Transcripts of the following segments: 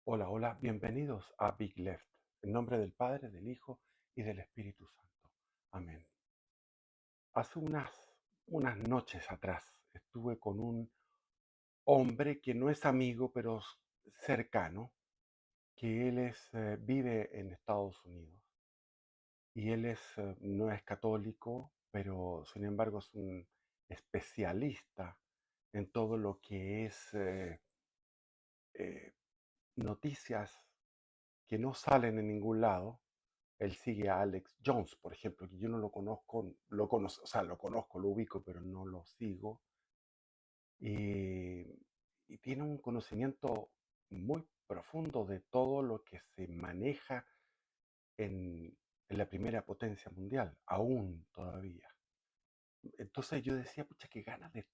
Hola, hola, bienvenidos a Big Left, en nombre del Padre, del Hijo y del Espíritu Santo. Amén. Hace unas noches atrás estuve con un hombre que no es amigo, pero cercano, que vive en Estados Unidos. Y no es católico, pero sin embargo es un especialista en todo lo que es eh, noticias que no salen en ningún lado. Él sigue a Alex Jones, por ejemplo, que yo no lo conozco, o sea, lo conozco, lo ubico, pero no lo sigo. Y, y tiene un conocimiento muy profundo de todo lo que se maneja en la primera potencia mundial, aún todavía. Entonces yo decía, pucha, qué ganas de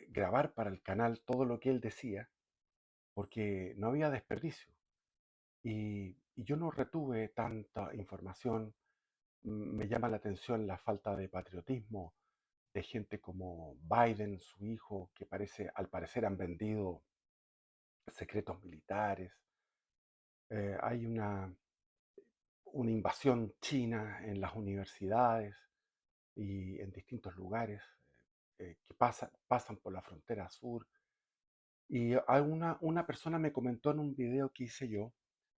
grabar para el canal todo lo que él decía, porque no había desperdicio. Y yo no retuve tanta información. Me llama la atención la falta de patriotismo de gente como Biden, su hijo, que al parecer han vendido secretos militares. Hay una invasión china en las universidades y en distintos lugares que pasan por la frontera sur. Y una persona me comentó en un video que hice yo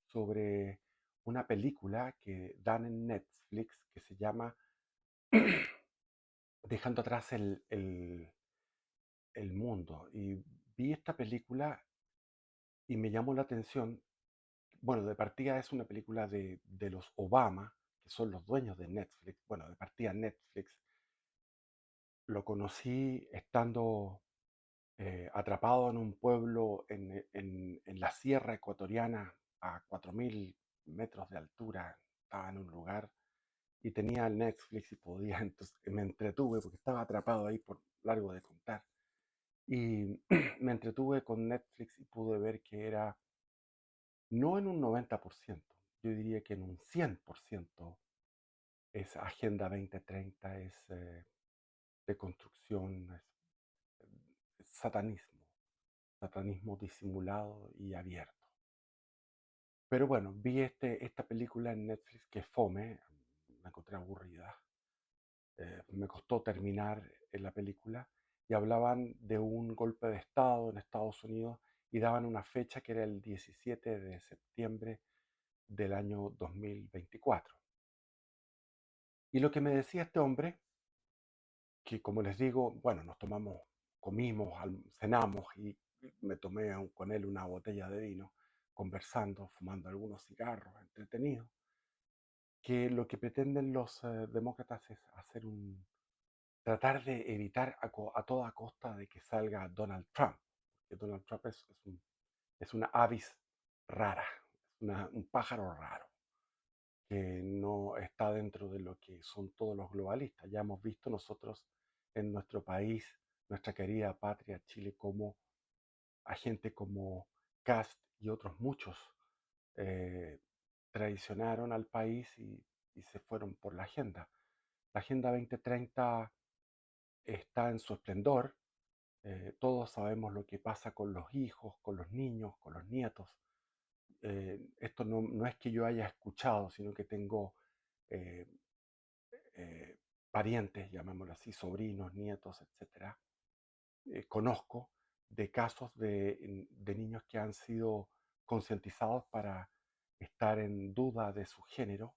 sobre una película que dan en Netflix que se llama Dejando atrás el mundo. Y vi esta película y me llamó la atención. Bueno, de partida es una película de los Obama, que son los dueños de Netflix. Bueno, de partida Netflix lo conocí estando atrapado en un pueblo en la sierra ecuatoriana a 4.000 metros de altura. Estaba en un lugar y tenía el Netflix y podía, entonces me entretuve porque estaba atrapado ahí por largo de contar. Y me entretuve con Netflix y pude ver que era, no en un 90%, yo diría que en un 100% es Agenda 2030, de construcción, es satanismo disimulado y abierto. Pero bueno, vi esta película en Netflix que es fome, la encontré aburrida, me costó terminar la película y hablaban de un golpe de Estado en Estados Unidos y daban una fecha que era el 17 de septiembre del año 2024. Y lo que me decía este hombre, que como les digo, bueno, comimos, cenamos y me tomé con él una botella de vino, conversando, fumando algunos cigarros, entretenidos, que lo que pretenden los demócratas es tratar de evitar a toda costa de que salga Donald Trump, porque Donald Trump es una avis rara, un pájaro raro, que no está dentro de lo que son todos los globalistas. Ya hemos visto nosotros en nuestro país, nuestra querida patria Chile, como a gente como Kast y otros muchos eh, traicionaron al país y se fueron por la agenda. La Agenda 2030 está en su esplendor. Todos sabemos lo que pasa con los hijos, con los niños, con los nietos. Esto no es que yo haya escuchado, sino que tengo eh, parientes, llamémoslo así, sobrinos, nietos, etcétera. Conozco de casos de niños que han sido concientizados para estar en duda de su género.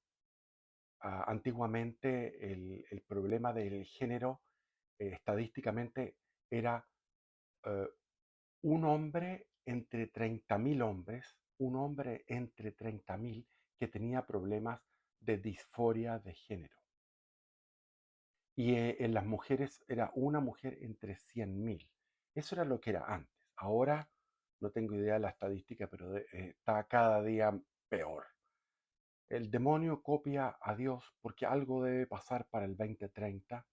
Antiguamente el problema del género estadísticamente era eh, un hombre entre 30.000 hombres, un hombre entre 30.000 que tenía problemas de disforia de género. Y en las mujeres era una mujer entre 100.000. Eso era lo que era antes. Ahora no tengo idea de la estadística, pero está cada día peor. El demonio copia a Dios porque algo debe pasar para el 2030,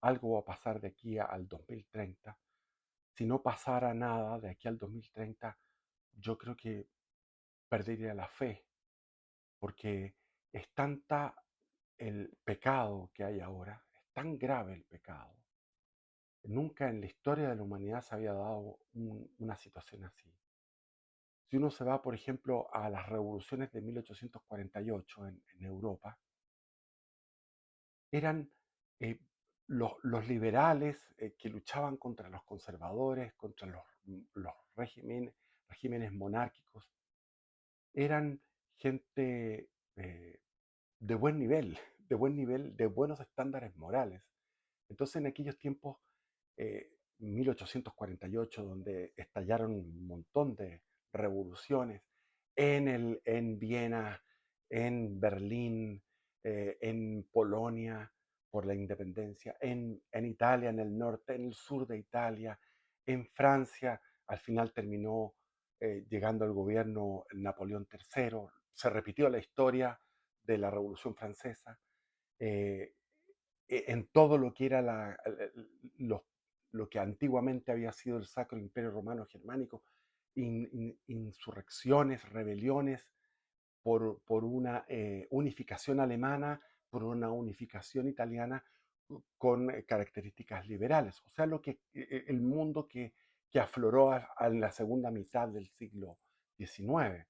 algo va a pasar de aquí al 2030. Si no pasara nada de aquí al 2030, yo creo que perdería la fe, porque es tanta el pecado que hay ahora, es tan grave el pecado. Nunca en la historia de la humanidad se había dado una situación así. Si uno se va, por ejemplo, a las revoluciones de 1848 en Europa, eran eh, los liberales que luchaban contra los conservadores, contra los regímenes monárquicos, eran gente de buen nivel, de buen nivel, de buenos estándares morales. Entonces, en aquellos tiempos, 1848, donde estallaron un montón de revoluciones en Viena, en Berlín, en Polonia por la independencia, en Italia, en el norte, en el sur de Italia, en Francia, al final terminó llegando al gobierno Napoleón III, se repitió la historia de la Revolución Francesa, eh, en todo lo que era los- lo que antiguamente había sido el Sacro Imperio Romano Germánico, insurrecciones, rebeliones por una unificación alemana, por una unificación italiana con características liberales. O sea, el mundo que afloró a la segunda mitad del siglo XIX,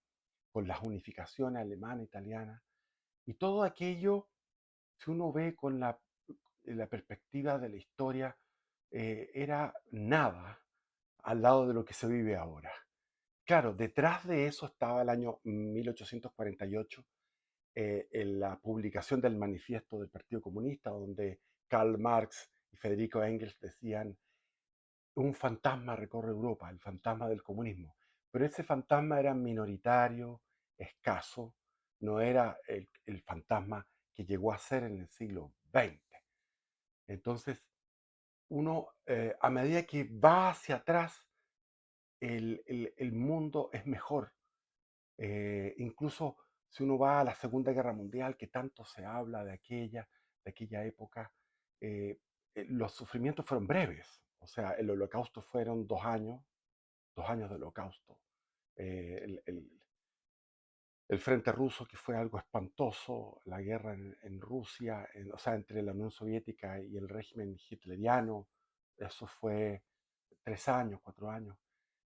con las unificaciones alemana, italiana, y todo aquello, si uno ve con la perspectiva de la historia, era nada al lado de lo que se vive ahora. Claro, detrás de eso estaba el año 1848, en la publicación del manifiesto del Partido Comunista, donde Karl Marx y Federico Engels decían, un fantasma recorre Europa, el fantasma del comunismo. Pero ese fantasma era minoritario, escaso, no era el fantasma que llegó a ser en el siglo XX. Entonces, uno, a medida que va hacia atrás, el mundo es mejor. Incluso si uno va a la Segunda Guerra Mundial, que tanto se habla de aquella época, los sufrimientos fueron breves. O sea, el holocausto fueron 2 años de holocausto. Eh, el, el- el frente ruso, que fue algo espantoso, la guerra en Rusia, o sea, entre la Unión Soviética y el régimen hitleriano, eso fue 3 años, 4 años.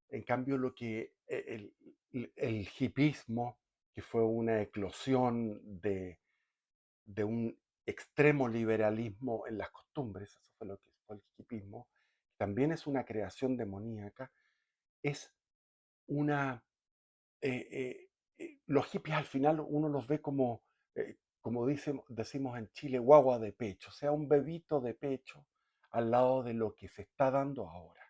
En cambio, el hipismo, que fue una eclosión de un extremo liberalismo en las costumbres, eso fue lo que fue el hipismo, también es una creación demoníaca, es una... eh, eh, los hippies al final uno los ve como decimos en Chile, guagua de pecho, o sea, un bebito de pecho al lado de lo que se está dando ahora.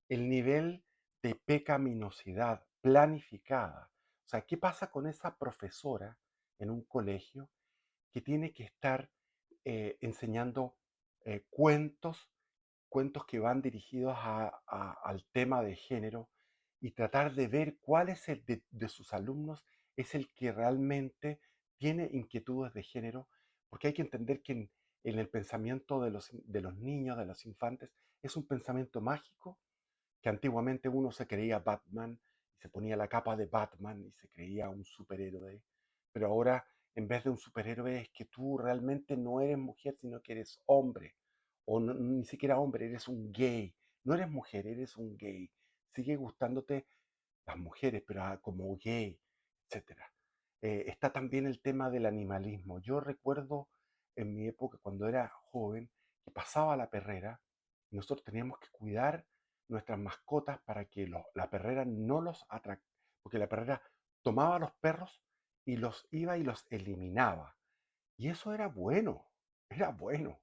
El nivel de pecaminosidad planificada. O sea, ¿qué pasa con esa profesora en un colegio que tiene que estar enseñando cuentos, cuentos que van dirigidos al tema de género y tratar de ver cuál es de sus alumnos es el que realmente tiene inquietudes de género? Porque hay que entender que en el pensamiento de los niños, de los infantes, es un pensamiento mágico, que antiguamente uno se creía Batman y se ponía la capa de Batman y se creía un superhéroe, pero ahora en vez de un superhéroe es que tú realmente no eres mujer, sino que eres hombre, o ni siquiera hombre, eres un gay, no eres mujer, eres un gay, sigue gustándote las mujeres, pero como gay, etcétera. Está también el tema del animalismo. Yo recuerdo en mi época, cuando era joven, que pasaba la perrera y nosotros teníamos que cuidar nuestras mascotas para que la perrera no los atracara, porque la perrera tomaba a los perros y los iba y los eliminaba. Y eso era bueno, era bueno.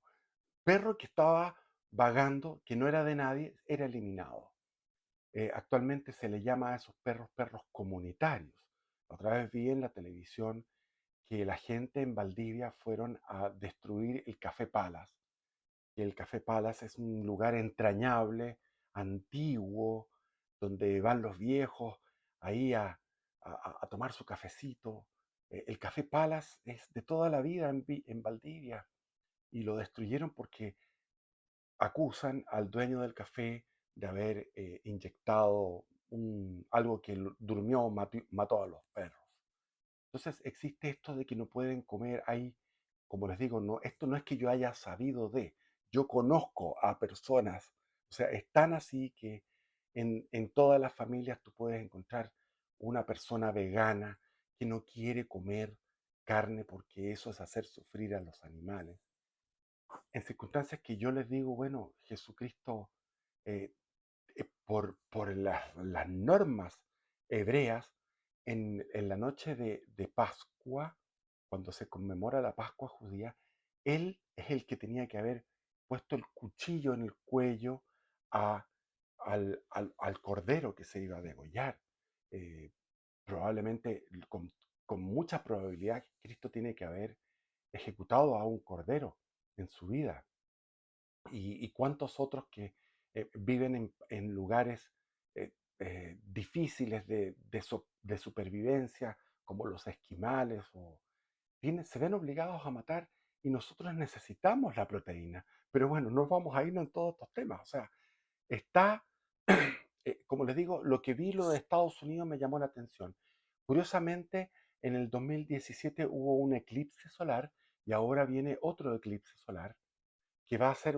Perro que estaba vagando, que no era de nadie, era eliminado. Actualmente se le llama a esos perros perros comunitarios. Otra vez vi en la televisión que la gente en Valdivia fueron a destruir el Café Palace. Que el Café Palace es un lugar entrañable, antiguo, donde van los viejos ahí a tomar su cafecito. El Café Palace es de toda la vida en Valdivia y lo destruyeron porque acusan al dueño del café de haber inyectado algo que durmió, mató a los perros. Entonces existe esto de que no pueden comer ahí, como les digo, no, esto no es que yo haya sabido yo conozco a personas, o sea, es tan así que en todas las familias tú puedes encontrar una persona vegana que no quiere comer carne porque eso es hacer sufrir a los animales, en circunstancias que yo les digo, bueno, Jesucristo, eh, por las normas hebreas, en la noche de Pascua, cuando se conmemora la Pascua judía, él es el que tenía que haber puesto el cuchillo en el cuello a- al cordero que se iba a degollar. Eh, Probablemente, con mucha probabilidad, Cristo tiene que haber ejecutado a un cordero en su vida. Y cuántos otros que viven en lugares difíciles de supervivencia, como los esquimales, se ven obligados a matar, y nosotros necesitamos la proteína. Pero bueno, no vamos a irnos en todos estos temas. O sea, está, como les digo, lo que vi lo de Estados Unidos me llamó la atención. Curiosamente, en el 2017 hubo un eclipse solar y ahora viene otro eclipse solar que va a hacer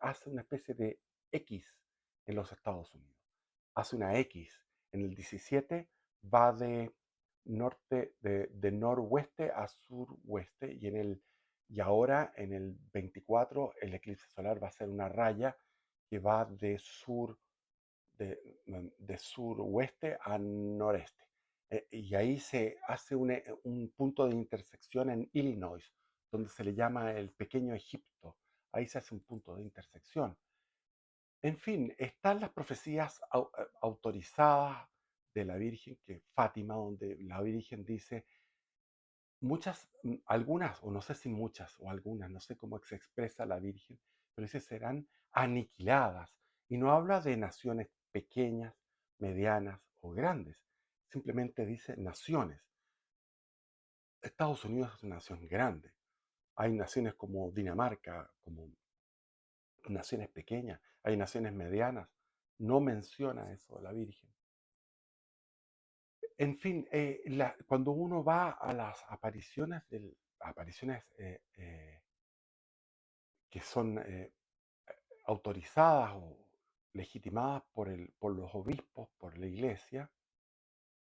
hace una especie de X en los Estados Unidos. Hace una X. En el 17 va de noroeste a suroeste, y ahora en el 24 el eclipse solar va a ser una raya que va de, de suroeste a noreste. Y ahí se hace un punto de intersección en Illinois, donde se le llama el pequeño Egipto. Ahí se hace un punto de intersección. En fin, están las profecías autorizadas de la Virgen, que Fátima, donde la Virgen dice, muchas, algunas, o no sé si muchas, o algunas, no sé cómo se expresa la Virgen, pero dice serán aniquiladas. Y no habla de naciones pequeñas, medianas o grandes. Simplemente dice naciones. Estados Unidos es una nación grande. Hay naciones como Dinamarca, como naciones pequeñas. Hay naciones medianas. No menciona eso la Virgen. En fin, cuando uno va a las apariciones que son autorizadas o legitimadas por los obispos, por la iglesia,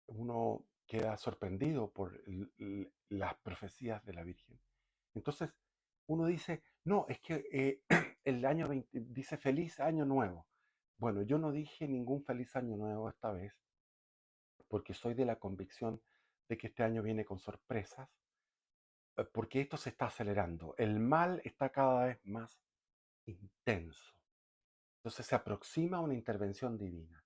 uno queda sorprendido por las profecías de la Virgen. Entonces, uno dice, no, es que el año 20 dice feliz año nuevo. Bueno, yo no dije ningún feliz año nuevo esta vez, porque soy de la convicción de que este año viene con sorpresas, porque esto se está acelerando. El mal está cada vez más intenso. Entonces se aproxima una intervención divina.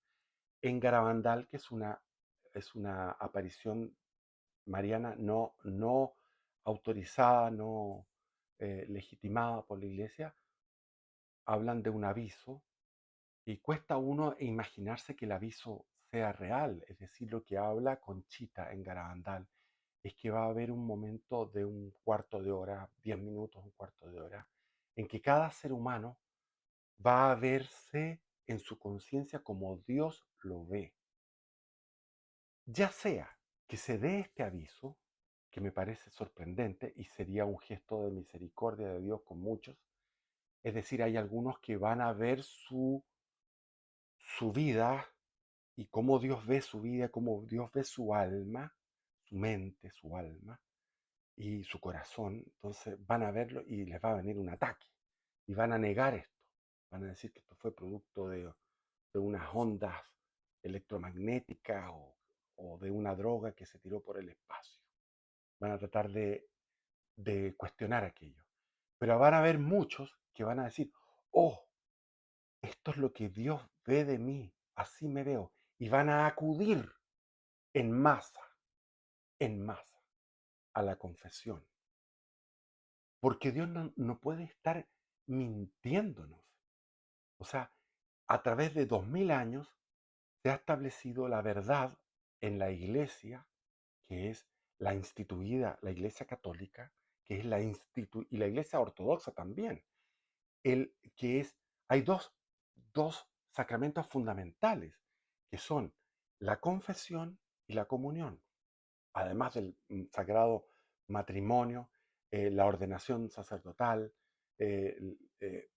En Garabandal, que es una aparición mariana no autorizada, no legitimada por la iglesia, hablan de un aviso, y cuesta a uno imaginarse que el aviso sea real. Es decir, lo que habla Conchita en Garabandal es que va a haber un momento de un cuarto de hora, 10 minutos, un cuarto de hora, en que cada ser humano va a verse en su conciencia como Dios lo ve. Ya sea que se dé este aviso, que me parece sorprendente y sería un gesto de misericordia de Dios con muchos, es decir, hay algunos que van a ver su vida y cómo Dios ve su vida, cómo Dios ve su alma, su mente, su alma y su corazón. Entonces van a verlo y les va a venir un ataque y van a negar esto. Van a decir que esto fue producto de unas ondas electromagnéticas o de una droga que se tiró por el espacio. Van a tratar de cuestionar aquello. Pero van a haber muchos que van a decir, oh, esto es lo que Dios ve de mí, así me veo. Y van a acudir en masa, a la confesión. Porque Dios no puede estar mintiéndonos. O sea, a través de 2000 años se ha establecido la verdad en la iglesia, que es la instituida, la iglesia católica, que es y la iglesia ortodoxa también, que es, hay dos sacramentos fundamentales, que son la confesión y la comunión, además del sagrado matrimonio, la ordenación sacerdotal, eh, eh,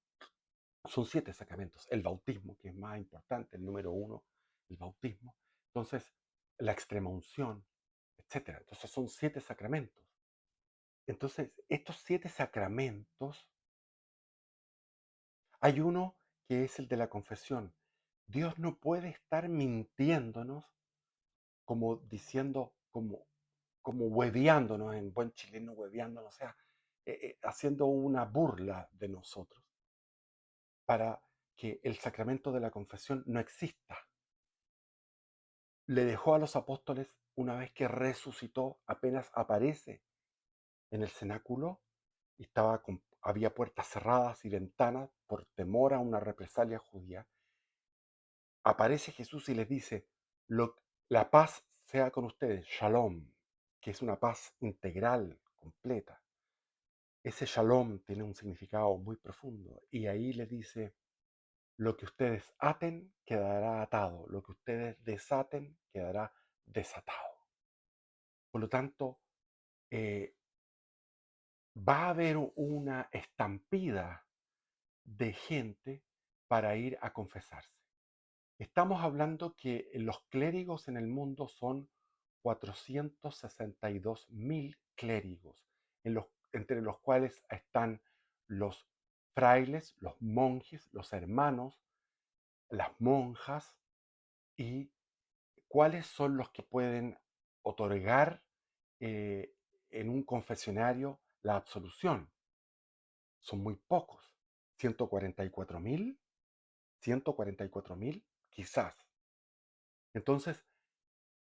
son 7 sacramentos. El bautismo, que es más importante, el número 1, el bautismo. Entonces, la extrema unción, etcétera. Entonces son 7 sacramentos. Entonces, estos 7 sacramentos, hay uno que es el de la confesión. Dios no puede estar mintiéndonos, como diciendo, como hueveándonos, en buen chileno, hueveándonos, o sea, haciendo una burla de nosotros para que el sacramento de la confesión no exista. Le dejó a los apóstoles, una vez que resucitó, apenas aparece en el cenáculo, y había puertas cerradas y ventanas por temor a una represalia judía. Aparece Jesús y les dice, la paz sea con ustedes, shalom, que es una paz integral, completa. Ese shalom tiene un significado muy profundo y ahí les dice, lo que ustedes aten quedará atado, lo que ustedes desaten quedará desatado. Por lo tanto, eh, va a haber una estampida de gente para ir a confesarse. Estamos hablando que los clérigos en el mundo son 462.000 clérigos, entre los cuales están los frailes, los monjes, los hermanos, las monjas, y cuáles son los que pueden otorgar eh, en un confesionario la absolución. Son muy pocos, 144.000, 144.000 quizás. Entonces,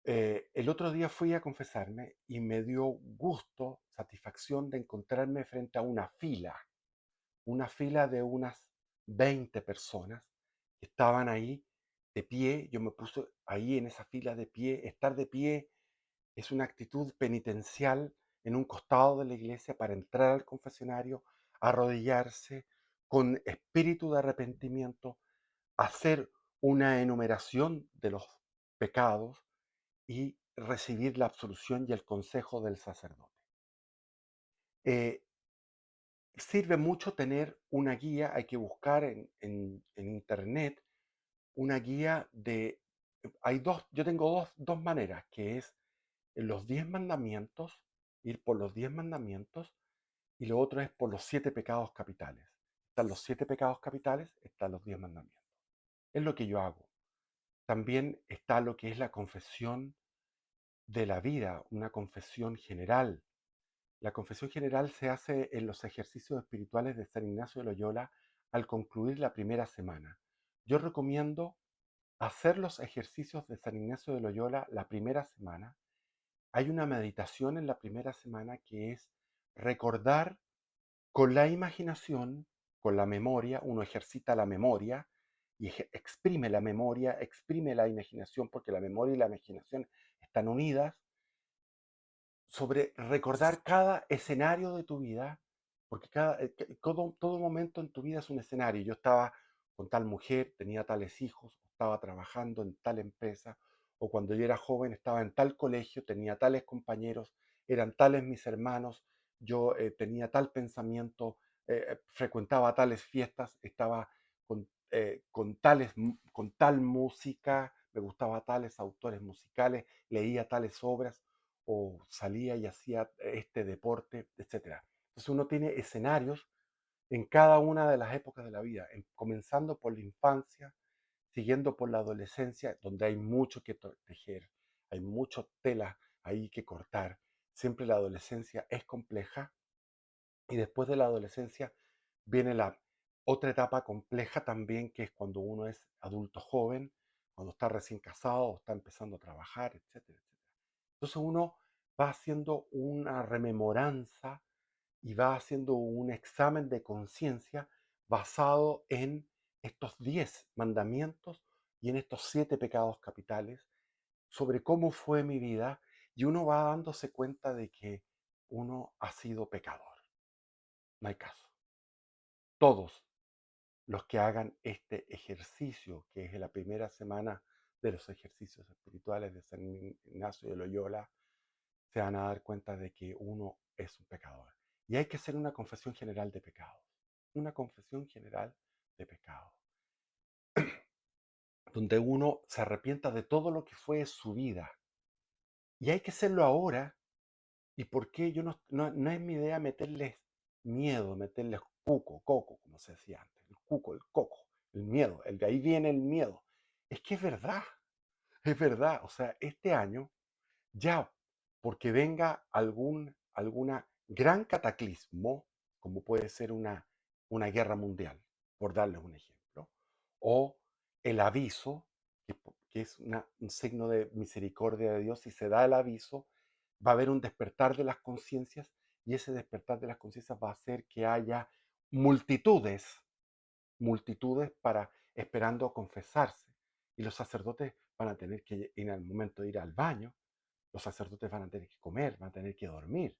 el otro día fui a confesarme y me dio gusto, satisfacción de encontrarme frente a una fila de unas 20 personas que estaban ahí de pie. Yo me puse ahí en esa fila de pie. Estar de pie es una actitud penitencial en un costado de la iglesia para entrar al confesionario, arrodillarse con espíritu de arrepentimiento, hacer una enumeración de los pecados y recibir la absolución y el consejo del sacerdote. Eh, Sirve mucho tener una guía, hay que buscar en internet una guía yo tengo dos maneras, que es los 10 mandamientos, ir por los 10 mandamientos, y lo otro es por los 7 pecados capitales. Están los 7 pecados capitales, están los 10 mandamientos. Es lo que yo hago. También está lo que es la confesión de la vida, una confesión general. La confesión general se hace en los ejercicios espirituales de San Ignacio de Loyola al concluir la primera semana. Yo recomiendo hacer los ejercicios de San Ignacio de Loyola la primera semana. Hay una meditación en la primera semana que es recordar con la imaginación, con la memoria. Uno ejercita la memoria y exprime la memoria, exprime la imaginación, porque la memoria y la imaginación están unidas, sobre recordar cada escenario de tu vida, porque todo momento en tu vida es un escenario. Yo estaba con tal mujer, tenía tales hijos, estaba trabajando en tal empresa, o cuando yo era joven estaba en tal colegio, tenía tales compañeros, eran tales mis hermanos, yo tenía tal pensamiento, frecuentaba tales fiestas, estaba con tal música, me gustaba tales autores musicales, leía tales obras o salía y hacía este deporte, etcétera. Entonces uno tiene escenarios en cada una de las épocas de la vida, comenzando por la infancia, siguiendo por la adolescencia, donde hay mucho que tejer, hay mucho tela ahí que cortar. Siempre la adolescencia es compleja, y después de la adolescencia viene la otra etapa compleja también, que es cuando uno es adulto joven, cuando está recién casado, está empezando a trabajar, etcétera, etcétera. Entonces uno va haciendo una rememoranza y va haciendo un examen de conciencia basado en estos 10 mandamientos y en estos 7 pecados capitales, sobre cómo fue mi vida, y uno va dándose cuenta de que uno ha sido pecador. No hay caso. Todos los que hagan este ejercicio, que es la primera semana de los ejercicios espirituales de San Ignacio de Loyola, se van a dar cuenta de que uno es un pecador. Y hay que hacer una confesión general de pecados. Una confesión general de pecados. Donde uno se arrepienta de todo lo que fue su vida. Y hay que hacerlo ahora. ¿Y por qué? Yo no es mi idea meterles miedo, meterles cuco, coco, como se decía antes. El cuco, el coco, el miedo. De ahí viene el miedo. Es que es verdad, es verdad. O sea, este año ya, porque venga alguna gran cataclismo, como puede ser una guerra mundial, por darles un ejemplo, o el aviso, que es un signo de misericordia de Dios. Si se da el aviso, va a haber un despertar de las conciencias, y ese despertar de las conciencias va a hacer que haya multitudes, multitudes para esperando confesarse. Y los sacerdotes van a tener que, en el momento de ir al baño, los sacerdotes van a tener que comer, van a tener que dormir.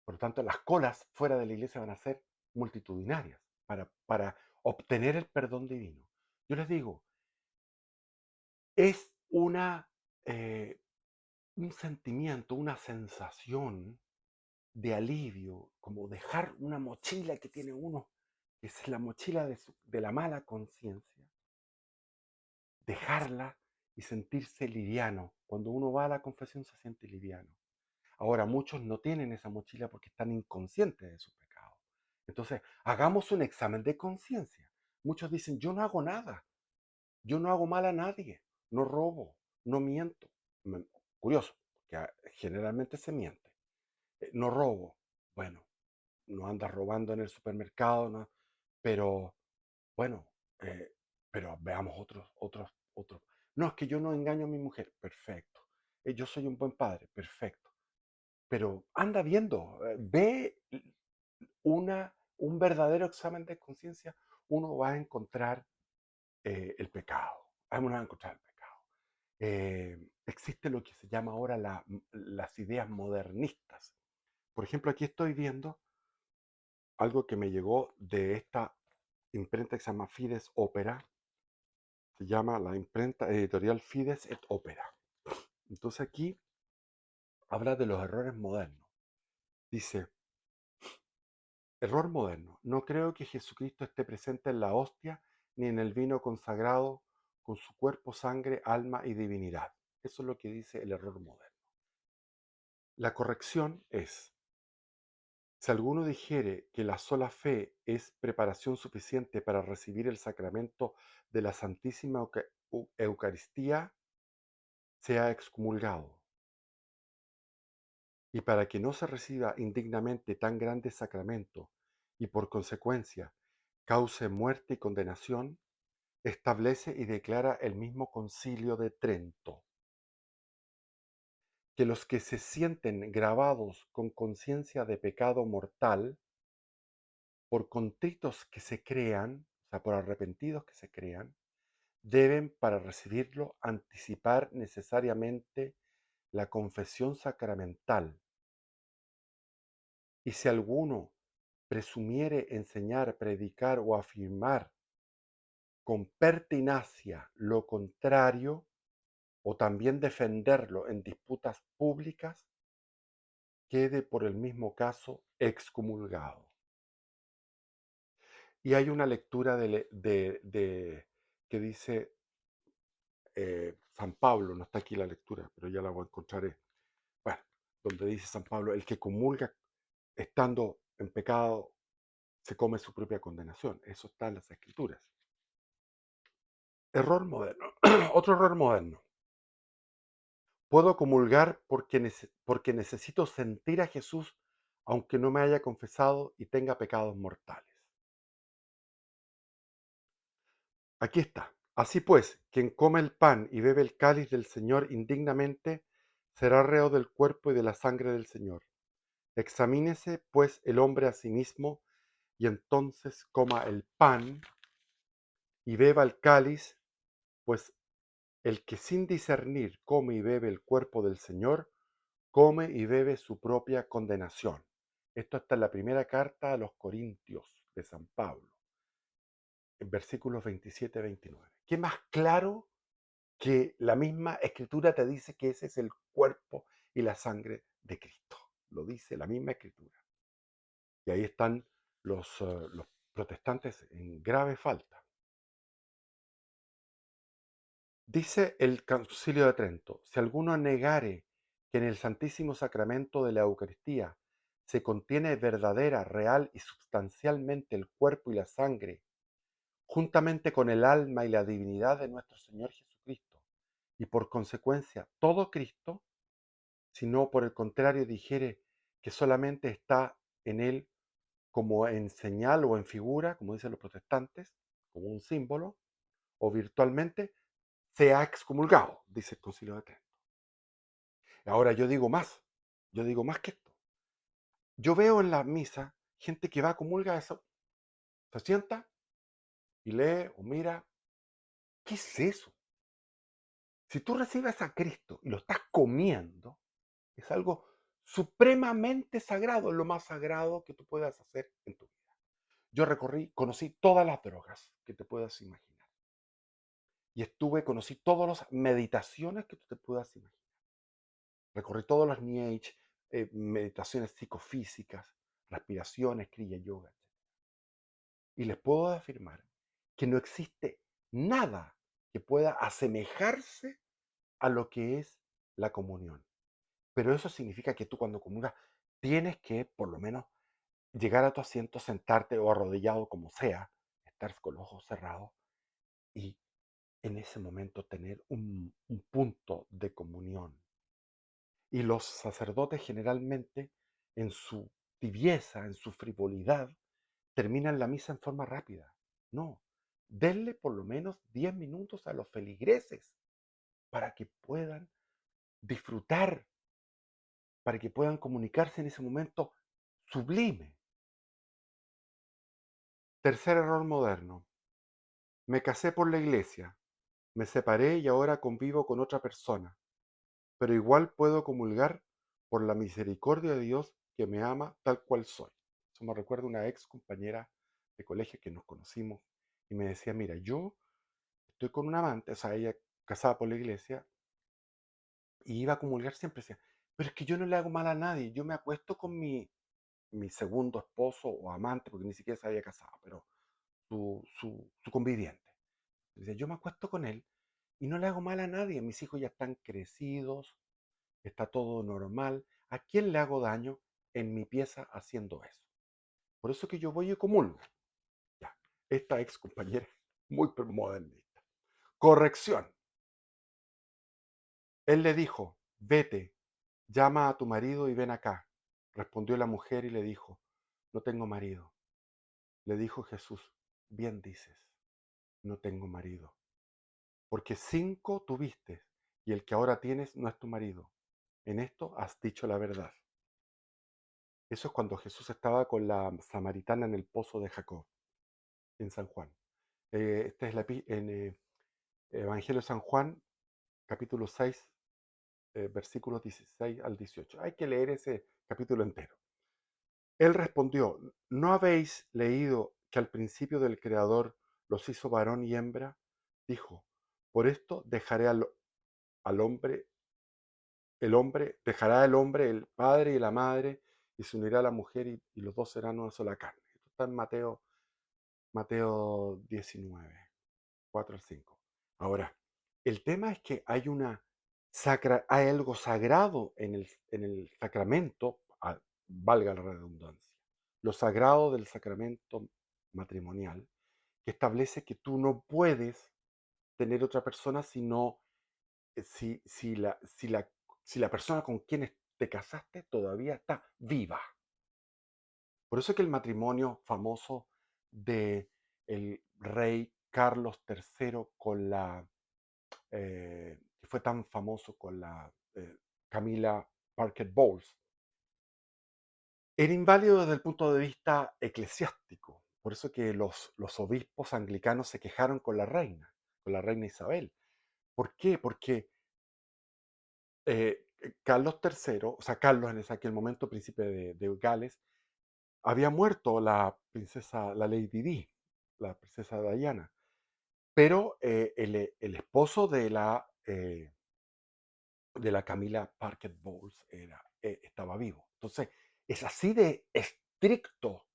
Por lo tanto, las colas fuera de la iglesia van a ser multitudinarias para obtener el perdón divino. Yo les digo, es eh, un sentimiento, una sensación de alivio, como dejar una mochila que tiene uno, que es la mochila de la mala conciencia, dejarla y sentirse liviano. Cuando uno va a la confesión se siente liviano. Ahora, muchos no tienen esa mochila porque están inconscientes de su pecado. Entonces, hagamos un examen de conciencia. Muchos dicen, yo no hago nada, yo no hago mal a nadie, no robo, no miento. Curioso, porque generalmente se miente. No robo. Bueno, no andas robando en el supermercado, ¿no? Pero, bueno, eh, pero veamos otros. No, es que yo no engaño a mi mujer. Perfecto. Yo soy un buen padre. Perfecto. Pero anda viendo, ve un verdadero examen de conciencia, uno va a encontrar el pecado. Uno va a encontrar el pecado. Existe lo que se llama ahora las ideas modernistas. Por ejemplo, aquí estoy viendo algo que me llegó de esta imprenta que se llama Fides Opera. Se llama la imprenta editorial Fides et Opera. Entonces aquí habla de los errores modernos. Dice, error moderno. No creo que Jesucristo esté presente en la hostia ni en el vino consagrado con su cuerpo, sangre, alma y divinidad. Eso es lo que dice el error moderno. La corrección es, si alguno dijere que la sola fe es preparación suficiente para recibir el sacramento de la Santísima Eucaristía, sea excomulgado. Y para que no se reciba indignamente tan grande sacramento y por consecuencia cause muerte y condenación, establece y declara el mismo Concilio de Trento, que los que se sienten gravados con conciencia de pecado mortal, por contritos que se crean, o sea, por arrepentidos que se crean, deben, para recibirlo, anticipar necesariamente la confesión sacramental. Y si alguno presumiere enseñar, predicar o afirmar con pertinacia lo contrario, o también defenderlo en disputas públicas, quede por el mismo caso excomulgado. Y hay una lectura que dice San Pablo, no está aquí la lectura, pero ya la voy a encontrar, bueno, donde dice San Pablo, el que comulga estando en pecado se come su propia condenación. Eso está en las escrituras. Error moderno. Otro error moderno. Puedo comulgar porque necesito sentir a Jesús aunque no me haya confesado y tenga pecados mortales. Aquí está. Así pues, quien come el pan y bebe el cáliz del Señor indignamente, será reo del cuerpo y de la sangre del Señor. Examínese, pues, el hombre a sí mismo, y entonces coma el pan y beba el cáliz, pues el que sin discernir come y bebe el cuerpo del Señor, come y bebe su propia condenación. Esto está en la primera carta a los Corintios de San Pablo, en versículos 27-29. ¿Qué más claro que la misma escritura te dice que ese es el cuerpo y la sangre de Cristo? Lo dice la misma escritura. Y ahí están los protestantes en grave falta. Dice el Concilio de Trento, si alguno negare que en el Santísimo Sacramento de la Eucaristía se contiene verdadera, real y sustancialmente el cuerpo y la sangre, juntamente con el alma y la divinidad de nuestro Señor Jesucristo, y por consecuencia todo Cristo, si no por el contrario dijere que solamente está en él como en señal o en figura, como dicen los protestantes, como un símbolo, o virtualmente, se ha excomulgado, dice el Concilio de Trento. Ahora yo digo más que esto. Yo veo en la misa gente que va a comulgar eso, se sienta y lee o mira. ¿Qué es eso? Si tú recibes a Cristo y lo estás comiendo, es algo supremamente sagrado, es lo más sagrado que tú puedas hacer en tu vida. Yo conocí todas las drogas que te puedas imaginar. Y conocí todas las meditaciones que tú te puedas imaginar. Recorrí todos los New Age, meditaciones psicofísicas, respiraciones, Kriya Yoga, etc. Y les puedo afirmar que no existe nada que pueda asemejarse a lo que es la comunión. Pero eso significa que tú cuando comulgas tienes que, por lo menos, llegar a tu asiento, sentarte o arrodillado como sea, estar con los ojos cerrados y en ese momento tener un punto de comunión. Y los sacerdotes generalmente, en su tibieza, en su frivolidad, terminan la misa en forma rápida. No, denle por lo menos 10 minutos a los feligreses para que puedan disfrutar, para que puedan comunicarse en ese momento sublime. Tercer error moderno. Me casé por la iglesia, me separé y ahora convivo con otra persona, pero igual puedo comulgar por la misericordia de Dios que me ama tal cual soy. Eso me recuerda una ex compañera de colegio que nos conocimos y me decía, mira, yo estoy con un amante, o sea, ella casada por la iglesia, y iba a comulgar siempre, decía, pero es que yo no le hago mal a nadie, yo me acuesto con mi segundo esposo o amante, porque ni siquiera se había casado, pero su conviviente. Dice, yo me acuesto con él y no le hago mal a nadie, mis hijos ya están crecidos, está todo normal. ¿A quién le hago daño en mi pieza haciendo eso? Por eso que yo voy y comulgo. Ya, esta ex compañera, muy modernista. Corrección. Él le dijo, vete, llama a tu marido y ven acá. Respondió la mujer y le dijo, no tengo marido. Le dijo Jesús, bien dices, no tengo marido. Porque 5 tuviste y el que ahora tienes no es tu marido. En esto has dicho la verdad. Eso es cuando Jesús estaba con la samaritana en el pozo de Jacob, en San Juan. Esta es en Evangelio de San Juan, capítulo 6, versículos 16 al 18. Hay que leer ese capítulo entero. Él respondió, ¿no habéis leído que al principio del Creador los hizo varón y hembra? Dijo, por esto dejaré al hombre, el hombre, dejará el hombre el padre y la madre, y se unirá a la mujer, y los dos serán una sola carne. Esto está en Mateo 19, 4 al 5. Ahora, el tema es que hay algo sagrado en el sacramento, valga la redundancia, lo sagrado del sacramento matrimonial, que establece que tú no puedes tener otra persona si la persona con quien te casaste todavía está viva. Por eso es que el matrimonio famoso de el rey Carlos III con que fue tan famoso con la Camila Parker Bowles, era inválido desde el punto de vista eclesiástico. Por eso que los obispos anglicanos se quejaron con la reina Isabel. ¿Por qué? Porque Carlos III, o sea, Carlos en aquel momento, príncipe de Gales, había muerto la princesa, la Lady Di, la princesa Diana, pero el esposo de la Camila Parker Bowles estaba vivo. Entonces, es así de estricto.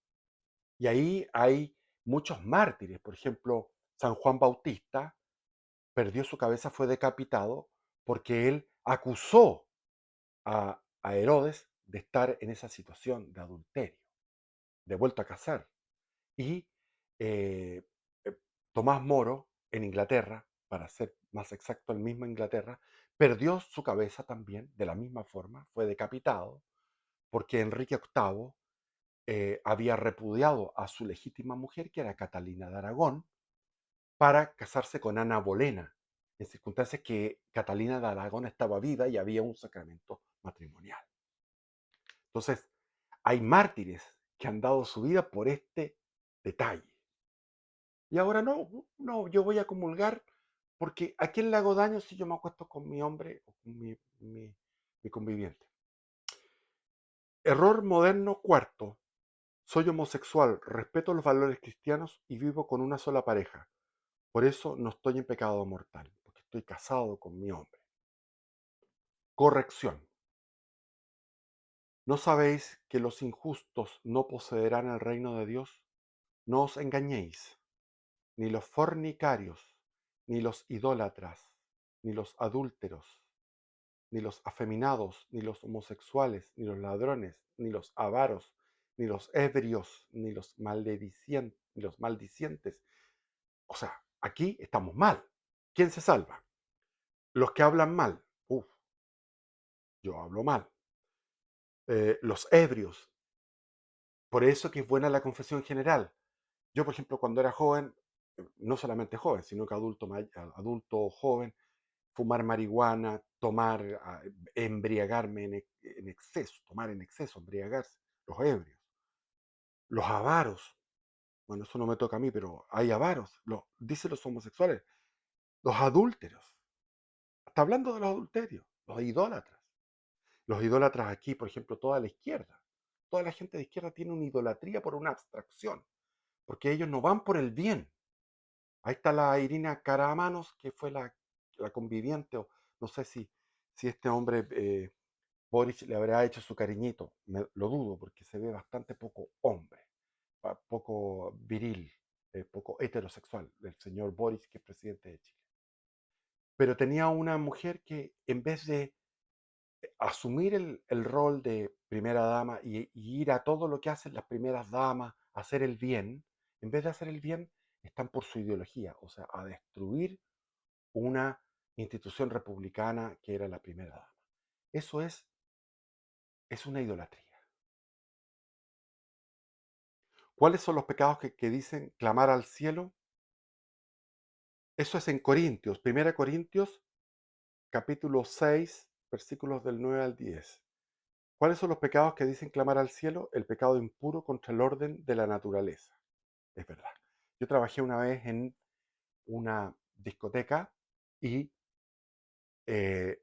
Y ahí hay muchos mártires. Por ejemplo, San Juan Bautista perdió su cabeza, fue decapitado porque él acusó a Herodes de estar en esa situación de adulterio, de vuelto a casar. Y eh, eh, Tomás Moro, en Inglaterra, para ser más exacto, el mismo Inglaterra, perdió su cabeza también de la misma forma, fue decapitado, porque Enrique VIII había repudiado a su legítima mujer, que era Catalina de Aragón, para casarse con Ana Bolena, en circunstancias que Catalina de Aragón estaba viva y había un sacramento matrimonial. Entonces, hay mártires que han dado su vida por este detalle. Y ahora no, yo voy a comulgar porque ¿a quién le hago daño si yo me acuesto con mi hombre o con mi conviviente? Error moderno cuarto. Soy homosexual, respeto los valores cristianos y vivo con una sola pareja. Por eso no estoy en pecado mortal, porque estoy casado con mi hombre. Corrección. ¿No sabéis que los injustos no poseerán el reino de Dios? No os engañéis, ni los fornicarios, ni los idólatras, ni los adúlteros, ni los afeminados, ni los homosexuales, ni los ladrones, ni los avaros, ni los ebrios, ni los maldicientes. O sea, aquí estamos mal. ¿Quién se salva? Los que hablan mal. Uf, yo hablo mal. Los ebrios. Por eso que es buena la confesión general. Yo, por ejemplo, cuando era joven, no solamente joven, sino que adulto joven, fumar marihuana, tomar, embriagarme en exceso, tomar en exceso, embriagarse, los ebrios, los avaros. Bueno, eso no me toca a mí, pero hay avaros, dicen los homosexuales, los adúlteros. Está hablando de los adulterios, los idólatras. Los idólatras aquí, por ejemplo, toda la izquierda. Toda la gente de izquierda tiene una idolatría por una abstracción, porque ellos no van por el bien. Ahí está la Irina Caramanos, que fue la conviviente, o no sé si este hombre, Boris, le habrá hecho su cariñito. Lo dudo, porque se ve bastante poco hombre, poco viril, poco heterosexual, del señor Boris, que es presidente de Chile. Pero tenía una mujer que, en vez de asumir el rol de primera dama y ir a todo lo que hacen las primeras damas, hacer el bien, en vez de hacer el bien, están por su ideología, o sea, a destruir una institución republicana que era la primera dama. Eso es una idolatría. ¿Cuáles son los pecados que dicen clamar al cielo? Eso es en Corintios, 1 Corintios, capítulo 6, versículos del 9 al 10. ¿Cuáles son los pecados que dicen clamar al cielo? El pecado impuro contra el orden de la naturaleza. Es verdad. Yo trabajé una vez en una discoteca y eh,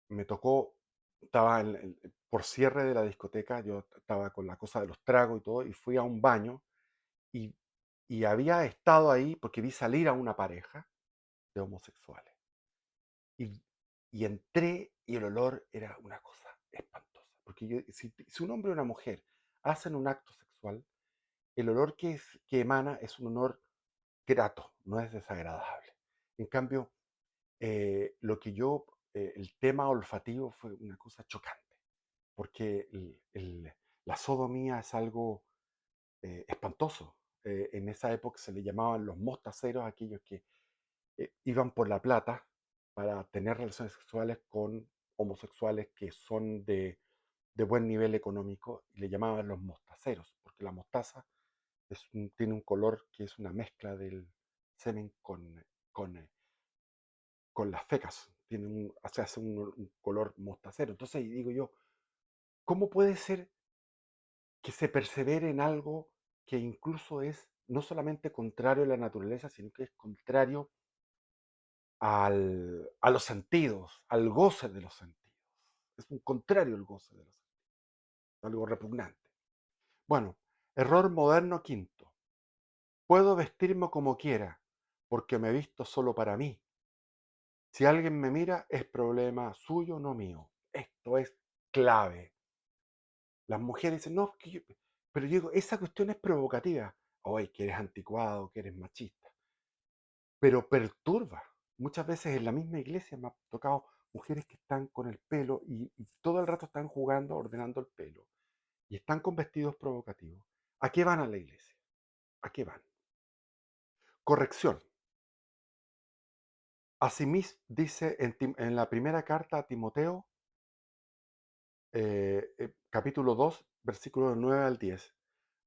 me tocó, estaba por cierre de la discoteca, yo estaba con la cosa de los tragos y todo, y fui a un baño y, y había estado ahí porque vi salir a una pareja de homosexuales. Y, y entré y el olor era una cosa espantosa. Porque si un hombre o una mujer hacen un acto sexual, el olor que emana es un olor grato, no es desagradable. En cambio, el tema olfativo fue una cosa chocante, porque la sodomía es algo espantoso. En esa época se le llamaban los mostaceros, aquellos que iban por la plata para tener relaciones sexuales con homosexuales que son de buen nivel económico, y le llamaban los mostaceros, porque la mostaza tiene un color que es una mezcla del semen con, eh, con las fecas, se hace un color mostacero. Entonces digo yo, ¿cómo puede ser que se persevere en algo que incluso es no solamente contrario a la naturaleza, sino que es contrario a los sentidos, al goce de los sentidos? Es un contrario al goce de los sentidos, algo repugnante. Bueno, error moderno quinto. Puedo vestirme como quiera, porque me visto solo para mí. Si alguien me mira, es problema suyo, no mío. Esto es clave. Las mujeres dicen, no, pero yo digo, esa cuestión es provocativa. Oye, que eres anticuado, que eres machista. Pero perturba. muchas veces en la misma iglesia me ha tocado mujeres que están con el pelo y todo el rato están jugando, ordenando el pelo, y están con vestidos provocativos. ¿A qué van a la iglesia? ¿A qué van? Corrección. Asimismo, dice en la primera carta a Timoteo, capítulo 2, versículos 9 al 10.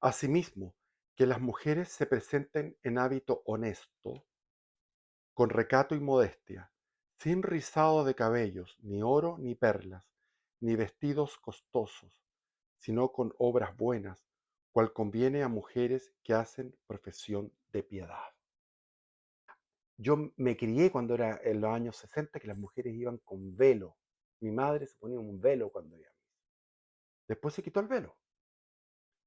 Asimismo, que las mujeres se presenten en hábito honesto, con recato y modestia, sin rizado de cabellos, ni oro ni perlas, ni vestidos costosos, sino con obras buenas, cual conviene a mujeres que hacen profesión de piedad. Yo me crié cuando era en los años 60 que las mujeres iban con velo. Mi madre se ponía un velo cuando iba a misa. Después se quitó el velo.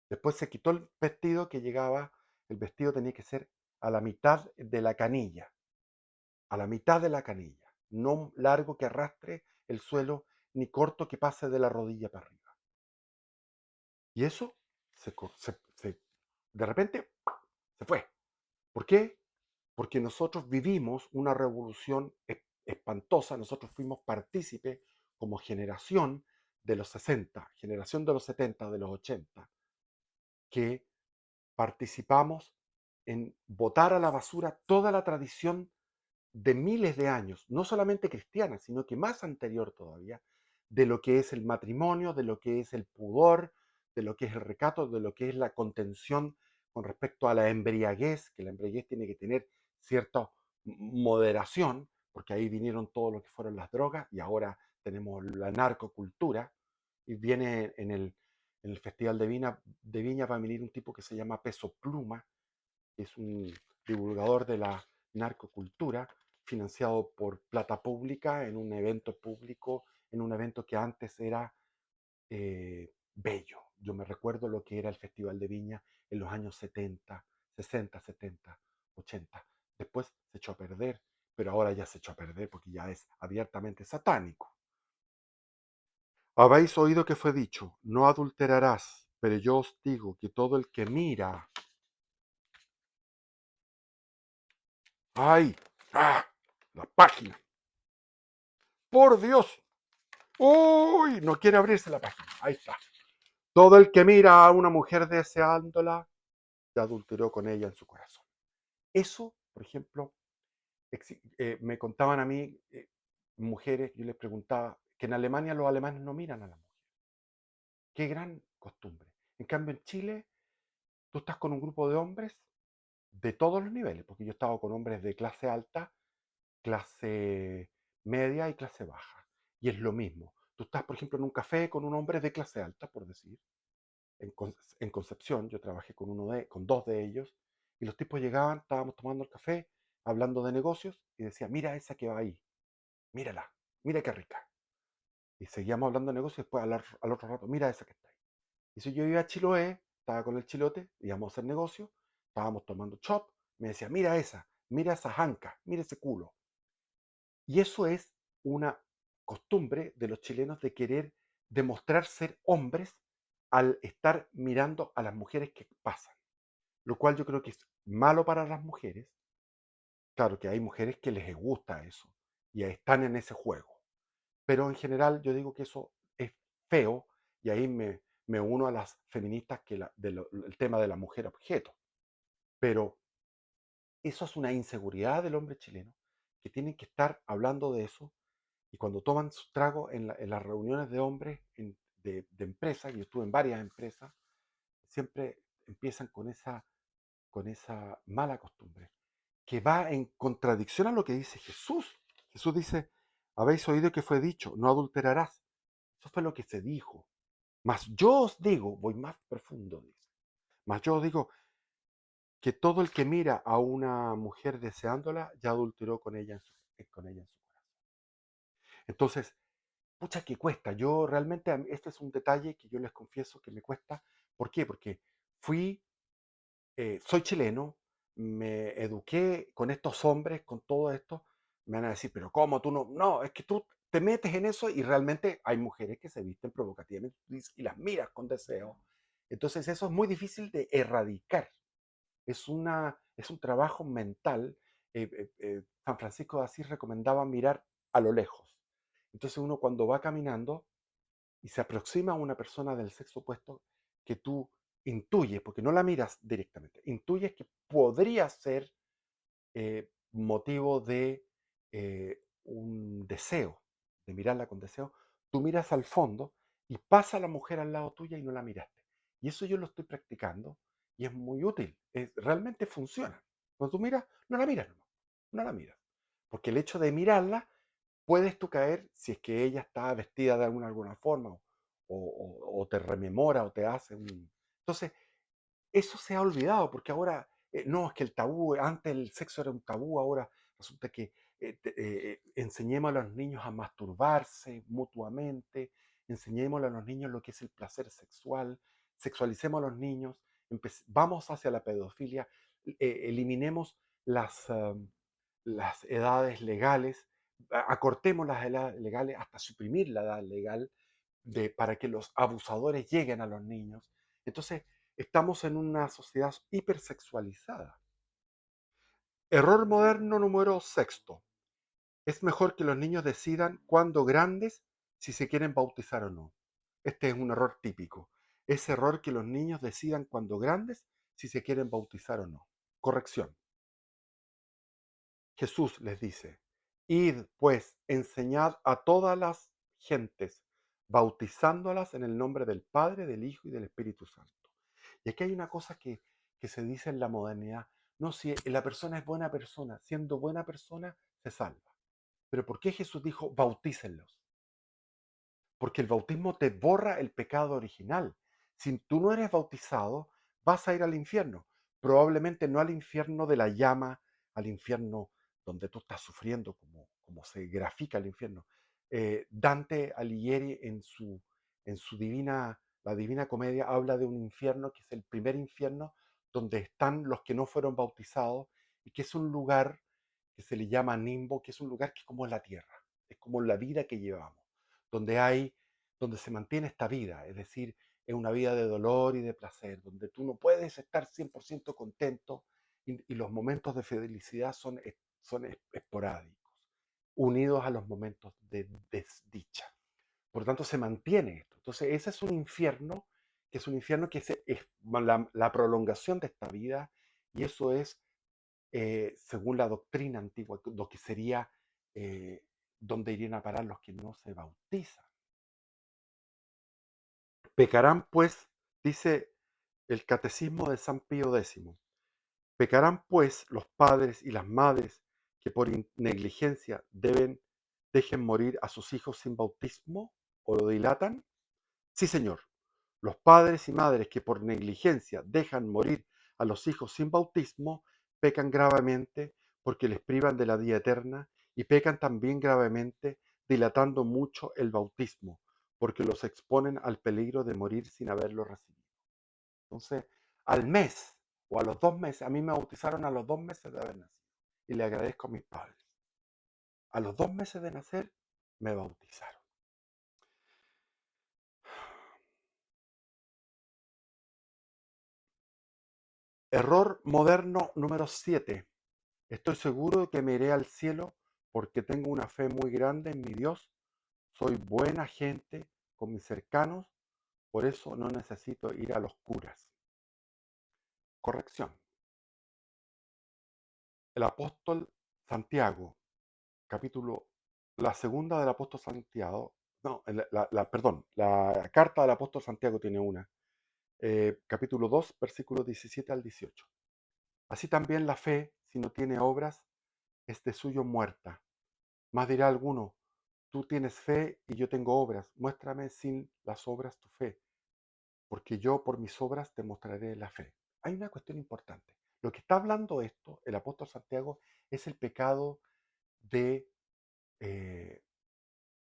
Después se quitó el vestido que llegaba, el vestido tenía que ser a la mitad de la canilla, a la mitad de la canilla, no largo que arrastre el suelo, ni corto que pase de la rodilla para arriba. Y eso de repente se fue. ¿Por qué? Porque nosotros vivimos una revolución espantosa, nosotros fuimos partícipes como generación de los 60, generación de los 70, de los 80, que participamos en botar a la basura toda la tradición de miles de años, no solamente cristiana, sino que más anterior todavía, de lo que es el matrimonio, de lo que es el pudor, de lo que es el recato, de lo que es la contención con respecto a la embriaguez, que la embriaguez tiene que tener cierta moderación, porque ahí vinieron todo lo que fueron las drogas y ahora tenemos la narcocultura, y viene en el Festival de Viña va a venir un tipo que se llama Peso Pluma, que es un divulgador de la narcocultura, financiado por plata pública en un evento público, en un evento que antes era bello. Yo me recuerdo lo que era el Festival de Viña en los años 70, 60, 70, 80. Después se echó a perder, pero ahora ya se echó a perder porque ya es abiertamente satánico. Habéis oído que fue dicho, no adulterarás, pero yo os digo que todo el que mira... ¡Ay! ¡Ah! La página. ¡Por Dios! ¡Uy! No quiere abrirse la página. Ahí está. Todo el que mira a una mujer deseándola, ya adulteró con ella en su corazón. Eso, por ejemplo, me contaban a mí mujeres, yo les preguntaba, que en Alemania los alemanes no miran a la mujer. Qué gran costumbre. En cambio, en Chile, tú estás con un grupo de hombres de todos los niveles, porque yo he estado con hombres de clase alta, clase media y clase baja. Y es lo mismo. Tú estás, por ejemplo, en un café con un hombre de clase alta, por decir. En Concepción, yo trabajé con dos de ellos, y los tipos llegaban, estábamos tomando el café, hablando de negocios, y decía, mira esa que va ahí, mírala, mira qué rica. Y seguíamos hablando de negocios, y después al otro rato, mira esa que está ahí. Y si yo iba a Chiloé, estaba con el chilote, íbamos a hacer negocio, estábamos tomando chop, me decía, mira esa janca, mira ese culo. Y eso es una costumbre de los chilenos de querer demostrar ser hombres al estar mirando a las mujeres que pasan, lo cual yo creo que es malo para las mujeres. Claro que hay mujeres que les gusta eso y están en ese juego, pero en general yo digo que eso es feo y ahí me uno a las feministas el tema de la mujer objeto. Pero eso es una inseguridad del hombre chileno que tienen que estar hablando de eso. Y cuando toman su trago en las reuniones de hombres de empresas, y yo estuve en varias empresas, siempre empiezan con esa mala costumbre, que va en contradicción a lo que dice Jesús. Jesús dice, habéis oído que fue dicho, no adulterarás. Eso fue lo que se dijo. Mas yo os digo, voy más profundo, dice, mas yo os digo que todo el que mira a una mujer deseándola, ya adulteró con ella en su corazón. Entonces, pucha que cuesta. Yo realmente, este es un detalle que yo les confieso que me cuesta. ¿Por qué? Porque soy chileno, me eduqué con estos hombres, con todo esto. Me van a decir, pero ¿cómo tú no? No, es que tú te metes en eso y realmente hay mujeres que se visten provocativamente y las miras con deseo. Entonces eso es muy difícil de erradicar. Es un trabajo mental San Francisco de Asís recomendaba mirar a lo lejos. Entonces uno cuando va caminando y se aproxima a una persona del sexo opuesto que tú intuyes, porque no la miras directamente, intuyes que podría ser motivo de un deseo, de mirarla con deseo, tú miras al fondo y pasa la mujer al lado tuya y no la miraste. Y eso yo lo estoy practicando y es muy útil, realmente funciona. Cuando tú miras, no la miras, no la miras. Porque el hecho de mirarla, puedes tú caer si es que ella está vestida de alguna forma o te rememora o te hace un... Entonces, eso se ha olvidado, porque ahora, no, es que el tabú, antes el sexo era un tabú, ahora resulta que enseñemos a los niños a masturbarse mutuamente, enseñemos a los niños lo que es el placer sexual, sexualicemos a los niños, vamos hacia la pedofilia, eliminemos las edades legales, acortemos las edades legales hasta suprimir la edad legal para que los abusadores lleguen a los niños. Entonces, estamos en una sociedad hipersexualizada. Error moderno número sexto. Es mejor que los niños decidan cuando grandes si se quieren bautizar o no. Este es un error típico. Es error que los niños decidan cuando grandes si se quieren bautizar o no. Corrección. Jesús les dice, id pues, enseñad a todas las gentes, bautizándolas en el nombre del Padre, del Hijo y del Espíritu Santo. Y aquí hay una cosa que se dice en la modernidad. No, si la persona es buena persona, siendo buena persona, se salva. Pero ¿por qué Jesús dijo bautícenlos? Porque el bautismo te borra el pecado original. Si tú no eres bautizado, vas a ir al infierno. Probablemente no al infierno de la llama, al infierno donde tú estás sufriendo, como se grafica el infierno. Dante Alighieri en su la Divina Comedia habla de un infierno que es el primer infierno donde están los que no fueron bautizados y que es un lugar que se le llama Nimbo, que es un lugar que es como la tierra, es como la vida que llevamos donde donde se mantiene esta vida, es decir, es una vida de dolor y de placer, donde tú no puedes estar 100% contento y los momentos de felicidad son esporádicos, unidos a los momentos de desdicha. Por lo tanto, se mantiene esto. Entonces, ese es un infierno, que es un infierno que es la prolongación de esta vida, y eso es, según la doctrina antigua, lo que sería eh, donde irían a parar los que no se bautizan. Pecarán pues, dice el Catecismo de San Pío X, pecarán pues los padres y las madres que por negligencia dejen morir a sus hijos sin bautismo o lo dilatan. Sí, señor, los padres y madres que por negligencia dejan morir a los hijos sin bautismo pecan gravemente porque les privan de la vida eterna y pecan también gravemente dilatando mucho el bautismo porque los exponen al peligro de morir sin haberlo recibido. Entonces, al mes o a los 2 meses, a mí me bautizaron a los 2 meses de haber nacido y le agradezco a mis padres. A los 2 meses de nacer me bautizaron. Error moderno número 7. Estoy seguro de que me iré al cielo porque tengo una fe muy grande en mi Dios. Soy buena gente con mis cercanos, por eso no necesito ir a los curas. Corrección. El apóstol Santiago, capítulo, la segunda del apóstol Santiago, no, perdón, la carta del apóstol Santiago tiene una, capítulo 2, versículos 17 al 18. Así también la fe, si no tiene obras, es de suyo muerta. Más dirá alguno, tú tienes fe y yo tengo obras, muéstrame sin las obras tu fe, porque yo por mis obras te mostraré la fe. Hay una cuestión importante. Lo que está hablando esto, el apóstol Santiago, es el pecado de... eh,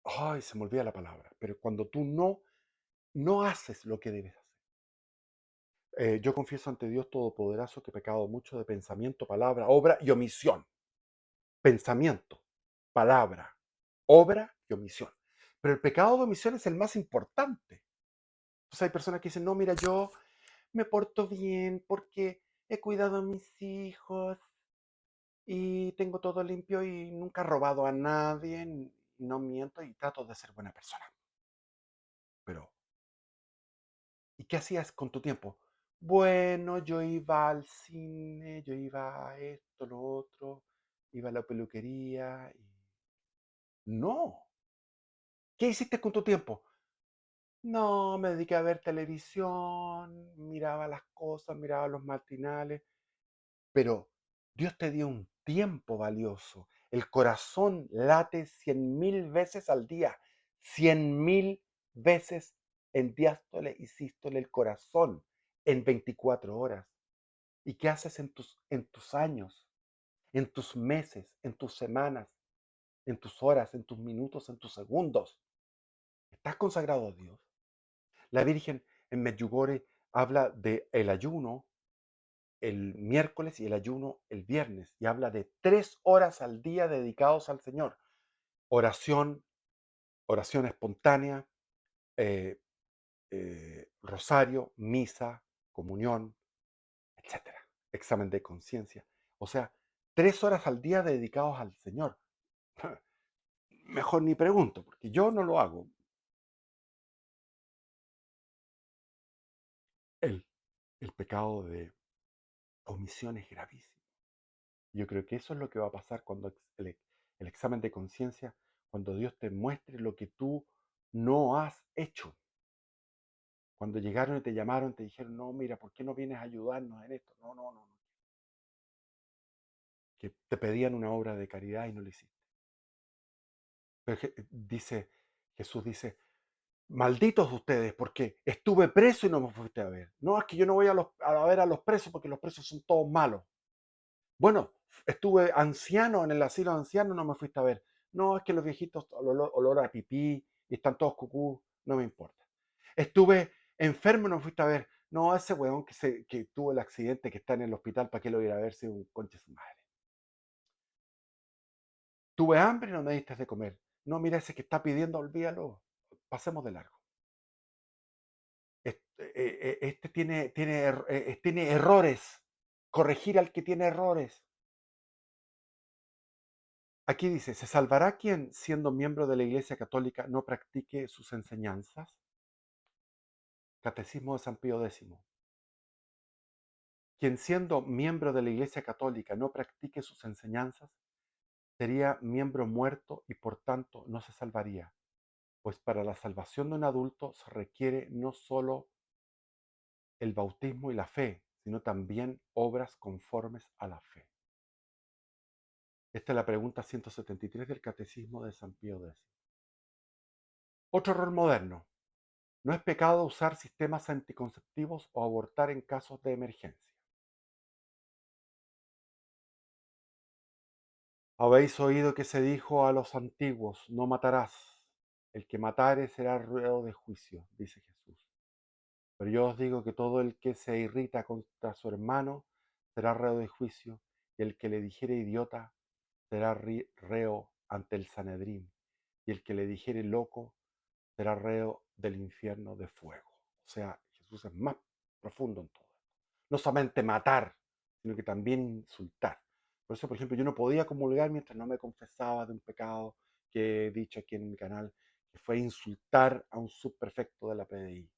ay, se me olvida la palabra, pero cuando tú no haces lo que debes hacer. Yo confieso ante Dios Todopoderoso que he pecado mucho de pensamiento, palabra, obra y omisión. Pensamiento, palabra, obra y omisión. Pero el pecado de omisión es el más importante. Entonces hay personas que dicen, no, mira, yo me porto bien porque he cuidado a mis hijos y tengo todo limpio y nunca he robado a nadie, no miento y trato de ser buena persona. Pero, ¿y qué hacías con tu tiempo? Bueno, yo iba al cine, yo iba a esto, lo otro, iba a la peluquería y... No, ¿qué hiciste con tu tiempo? No, me dediqué a ver televisión, miraba las cosas, miraba los matinales, pero Dios te dio un tiempo valioso. El corazón late 100.000 veces al día, 100.000 veces en diástole y sístole el corazón en 24 horas. ¿Y qué haces en tus años, en tus meses, en tus semanas, en tus horas, en tus minutos, en tus segundos? ¿Estás consagrado a Dios? La Virgen en Medjugorje habla de el ayuno el miércoles y el ayuno el viernes y habla de 3 horas al día dedicados al Señor. Oración, oración espontánea, eh, rosario, misa, comunión, etcétera. Examen de conciencia. O sea, 3 horas al día dedicados al Señor. Mejor ni pregunto, porque yo no lo hago. El, el pecado de omisión es gravísimo. Yo creo que eso es lo que va a pasar cuando el examen de conciencia, cuando Dios te muestre lo que tú no has hecho. Cuando llegaron y te llamaron, te dijeron, no, mira, ¿por qué no vienes a ayudarnos en esto? No, no, no, no. Que te pedían una obra de caridad y no lo hiciste. Pero Jesús dice, malditos ustedes, porque estuve preso y no me fuiste a ver. No, es que yo no voy a ver a los presos porque los presos son todos malos. Bueno, estuve anciano en el asilo anciano, no me fuiste a ver. No, es que los viejitos olor a pipí y están todos cucú, no me importa. Estuve enfermo, no me fuiste a ver. No, ese weón que tuvo el accidente, que está en el hospital, ¿para qué lo ir a ver si es un conche su madre? Tuve hambre y no me diste de comer. No, mira ese que está pidiendo, olvídalo. Pasemos de largo. Este tiene errores. Corregir al que tiene errores. Aquí dice, ¿se salvará quien, siendo miembro de la Iglesia Católica, no practique sus enseñanzas? Catecismo de San Pío X. Quien siendo miembro de la Iglesia Católica no practique sus enseñanzas, sería miembro muerto y por tanto no se salvaría, pues para la salvación de un adulto se requiere no solo el bautismo y la fe, sino también obras conformes a la fe. Esta es la pregunta 173 del Catecismo de San Pío X. Otro error moderno. No es pecado usar sistemas anticonceptivos o abortar en casos de emergencia. Habéis oído que se dijo a los antiguos, no matarás. El que matare será ruedo de juicio, dice Jesús. Pero yo os digo que todo el que se irrita contra su hermano será reo de juicio, y el que le dijere idiota será reo ante el Sanedrín, y el que le dijere loco será reo del infierno de fuego. O sea, Jesús es más profundo en todo. No solamente matar, sino que también insultar. Por eso, por ejemplo, yo no podía comulgar mientras no me confesaba de un pecado que he dicho aquí en mi canal, que fue insultar a un subprefecto de la PDI.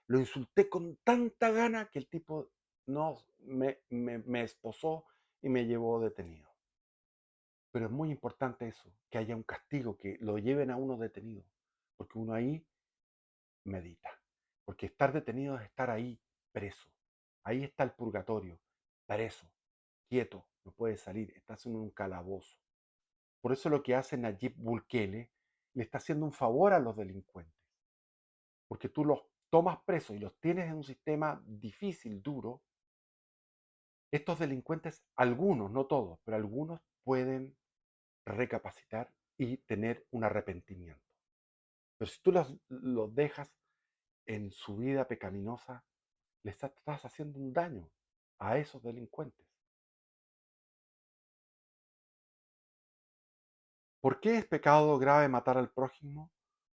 Lo insulté con tanta gana que el tipo no me esposó y me llevó detenido. Pero es muy importante eso, que haya un castigo, que lo lleven a uno detenido, porque uno ahí medita. Porque estar detenido es estar ahí preso. Ahí está el purgatorio, preso, quieto, no puede salir, estás en un calabozo. Por eso lo que hace Nayib Bukele le está haciendo un favor a los delincuentes. Porque tú los tomas presos y los tienes en un sistema difícil, duro. Estos delincuentes, algunos, no todos, pero algunos pueden recapacitar y tener un arrepentimiento. Pero si tú los dejas en su vida pecaminosa, le estás haciendo un daño a esos delincuentes. ¿Por qué es pecado grave matar al prójimo?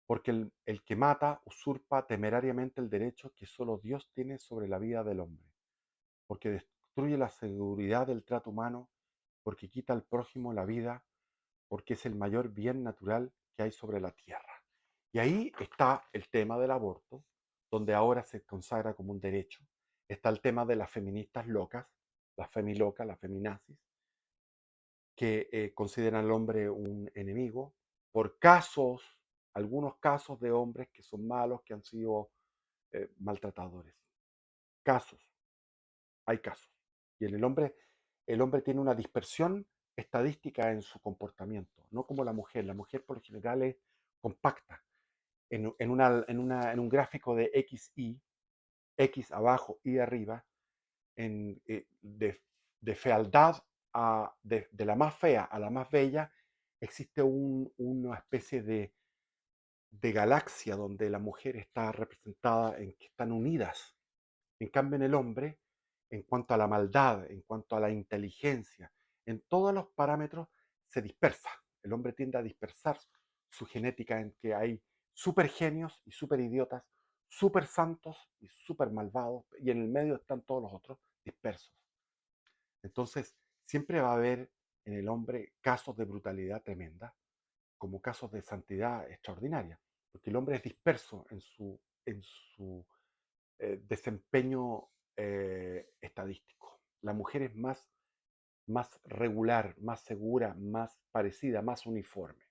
Porque el que mata usurpa temerariamente el derecho que solo Dios tiene sobre la vida del hombre, porque destruye la seguridad del trato humano porque quita al prójimo la vida, porque es el mayor bien natural que hay sobre la tierra. Y ahí está el tema del aborto, donde ahora se consagra como un derecho. Está el tema de las feministas locas, las femilocas, las feminazis, que consideran al hombre un enemigo por casos, algunos casos de hombres que son malos, que han sido maltratadores. Casos, hay casos. Y en el hombre tiene una dispersión estadística en su comportamiento, no como la mujer. La mujer por lo general es compacta. En un gráfico de X, Y, X abajo y arriba, en, de fealdad de la más fea a la más bella, existe una especie de galaxia donde la mujer está representada en que están unidas. En cambio, en el hombre, en cuanto a la maldad, en cuanto a la inteligencia, en todos los parámetros se dispersa. El hombre tiende a dispersar su genética en que hay super genios y super idiotas, super santos y super malvados, y en el medio están todos los otros dispersos. Entonces, siempre va a haber en el hombre casos de brutalidad tremenda, como casos de santidad extraordinaria, porque el hombre es disperso en su desempeño estadístico. La mujer es más regular, más segura, más parecida, más uniforme.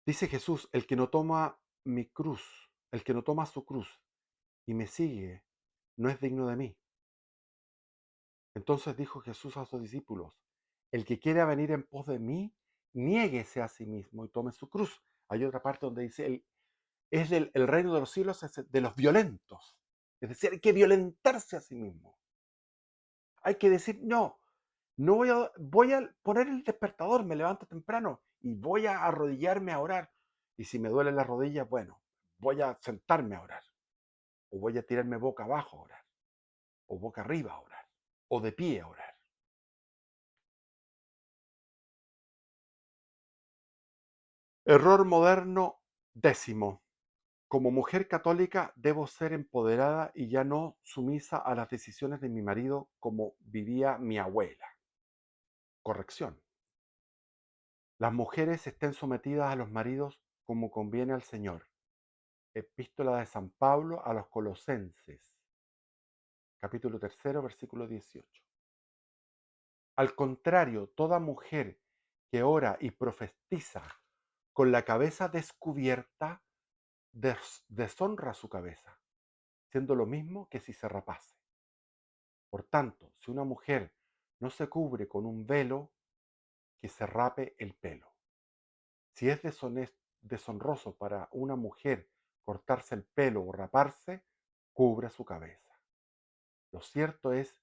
Dice Jesús, el que no toma mi cruz, el que no toma su cruz y me sigue, no es digno de mí. Entonces dijo Jesús a sus discípulos, el que quiera venir en pos de mí, niéguese a sí mismo y tome su cruz. Hay otra parte donde dice, el reino de los cielos es de los violentos. Es decir, hay que violentarse a sí mismo. Hay que decir, no, no voy a poner el despertador, me levanto temprano y voy a arrodillarme a orar. Y si me duelen las rodillas, bueno, voy a sentarme a orar. O voy a tirarme boca abajo a orar. O boca arriba a orar. O de pie a orar. Error moderno décimo. Como mujer católica debo ser empoderada y ya no sumisa a las decisiones de mi marido como vivía mi abuela. Corrección. Las mujeres estén sometidas a los maridos como conviene al Señor. Epístola de San Pablo a los Colosenses, capítulo 3, versículo 18. Al contrario, toda mujer que ora y profetiza con la cabeza descubierta deshonra su cabeza, siendo lo mismo que si se rapase. Por tanto, si una mujer no se cubre con un velo, que se rape el pelo. Si es deshonroso para una mujer cortarse el pelo o raparse, cubra su cabeza. Lo cierto es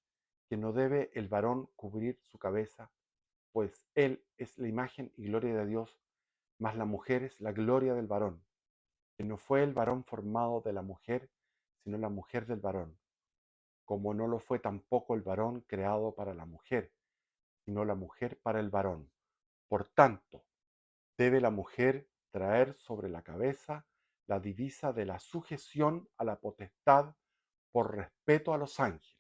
que no debe el varón cubrir su cabeza, pues él es la imagen y gloria de Dios, mas la mujer es la gloria del varón, que no fue el varón formado de la mujer, sino la mujer del varón, como no lo fue tampoco el varón creado para la mujer, sino la mujer para el varón. Por tanto, debe la mujer traer sobre la cabeza la divisa de la sujeción a la potestad por respeto a los ángeles.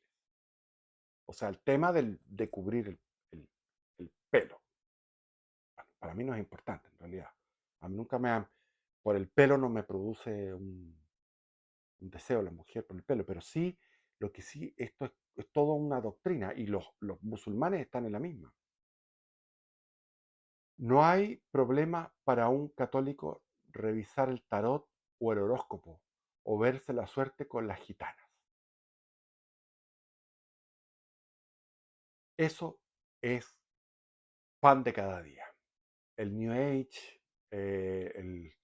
O sea, el tema de cubrir el pelo. Bueno, para mí no es importante en realidad. A mí nunca por el pelo no me produce un deseo la mujer por el pelo, pero sí, lo que sí, esto es toda una doctrina y los musulmanes están en la misma. No hay problema para un católico revisar el tarot o el horóscopo o verse la suerte con las gitanas. Eso es pan de cada día. El New Age, el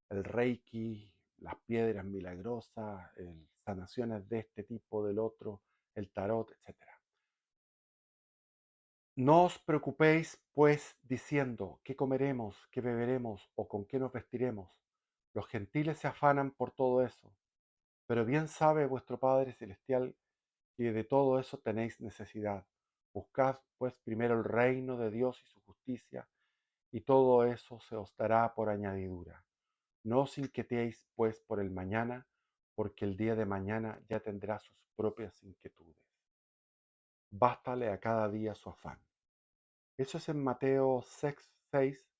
Reiki, las piedras milagrosas, sanaciones de este tipo, del otro, el tarot, etcétera. No os preocupéis, pues, diciendo, ¿qué comeremos, qué beberemos o con qué nos vestiremos? Los gentiles se afanan por todo eso, pero bien sabe vuestro Padre Celestial que de todo eso tenéis necesidad. Buscad, pues, primero el reino de Dios y su justicia, y todo eso se os dará por añadidura. No os inquietéis, pues, por el mañana, porque el día de mañana ya tendrá sus propias inquietudes. bástale a cada día su afán. Eso es en Mateo 6,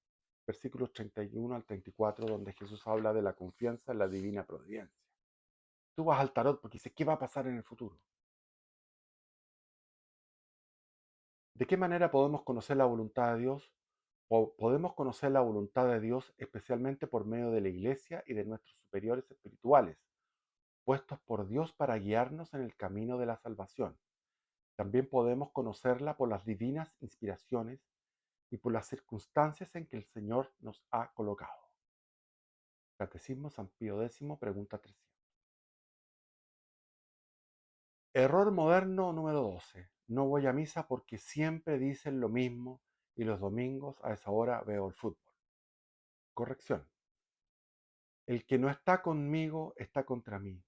versículos 31 al 34, donde Jesús habla de la confianza en la divina providencia. Tú vas al tarot porque dices, ¿qué va a pasar en el futuro? ¿De qué manera podemos conocer la voluntad de Dios? Podemos conocer la voluntad de Dios especialmente por medio de la iglesia y de nuestros superiores espirituales, puestos por Dios para guiarnos en el camino de la salvación. También podemos conocerla por las divinas inspiraciones y por las circunstancias en que el Señor nos ha colocado. Catecismo San Pío X, pregunta 300. Error moderno número 12. No voy a misa porque siempre dicen lo mismo y los domingos a esa hora veo el fútbol. Corrección. El que no está conmigo está contra mí.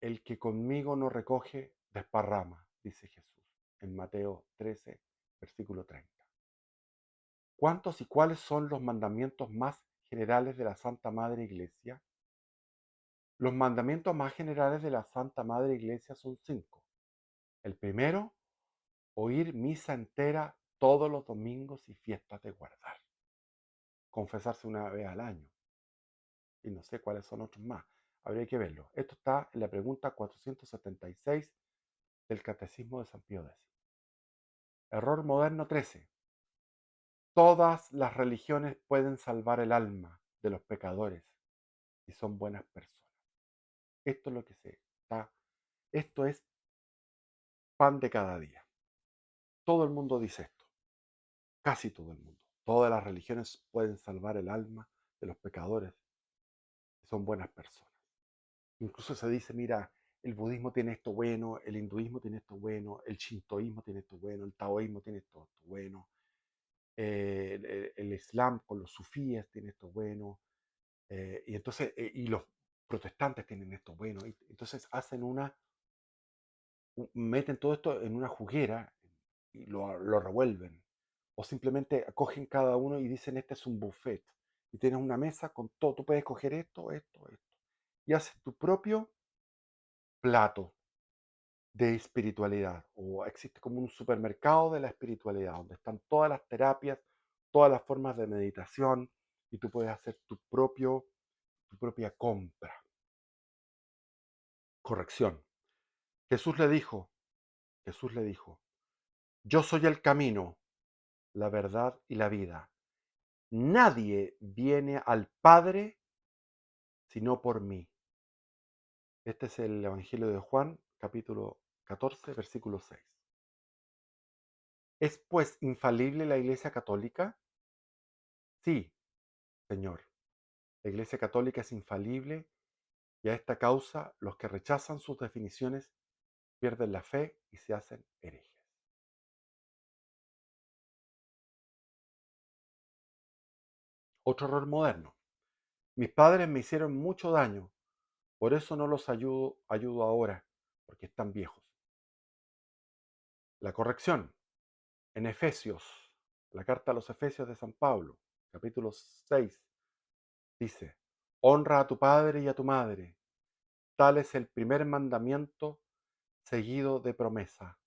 El que conmigo no recoge, desparrama, dice Jesús en Mateo 13, versículo 30. ¿Cuántos y cuáles son los mandamientos más generales de la Santa Madre Iglesia? Los mandamientos más generales de la Santa Madre Iglesia son 5. El primero, oír misa entera todos los domingos y fiestas de guardar. Confesarse una vez al año. Y no sé cuáles son otros más. Habría que verlo. Esto está en la pregunta 476 del Catecismo de San Pío X. Error moderno 13. Todas las religiones pueden salvar el alma de los pecadores y son buenas personas. Esto es lo que se está. Esto es pan de cada día. Todo el mundo dice esto. Casi todo el mundo. Todas las religiones pueden salvar el alma de los pecadores y son buenas personas. Incluso se dice, mira, el budismo tiene esto bueno, el hinduismo tiene esto bueno, el shintoísmo tiene esto bueno, el taoísmo tiene esto bueno, el islam con los sufíes tiene esto bueno, y entonces, y los protestantes tienen esto bueno, y entonces meten todo esto en una juguera y lo revuelven, o simplemente cogen cada uno y dicen, este es un buffet, y tienes una mesa con todo, tú puedes coger esto, esto, esto, y haces tu propio plato de espiritualidad, o existe como un supermercado de la espiritualidad, donde están todas las terapias, todas las formas de meditación, y tú puedes hacer tu propia compra. Corrección. Jesús le dijo, Jesús le dijo, yo soy el camino, la verdad y la vida. Nadie viene al Padre sino por mí. Este es el Evangelio de Juan, capítulo 14, versículo 6. ¿Es pues infalible la Iglesia Católica? Sí, Señor. La Iglesia Católica es infalible y a esta causa los que rechazan sus definiciones pierden la fe y se hacen herejes. Otro error moderno. Mis padres me hicieron mucho daño, por eso no los ayudo ahora, porque están viejos. La corrección. En Efesios, la carta a los Efesios de San Pablo, capítulo 6, dice, honra a tu padre y a tu madre. Tal es el primer mandamiento seguido de promesa,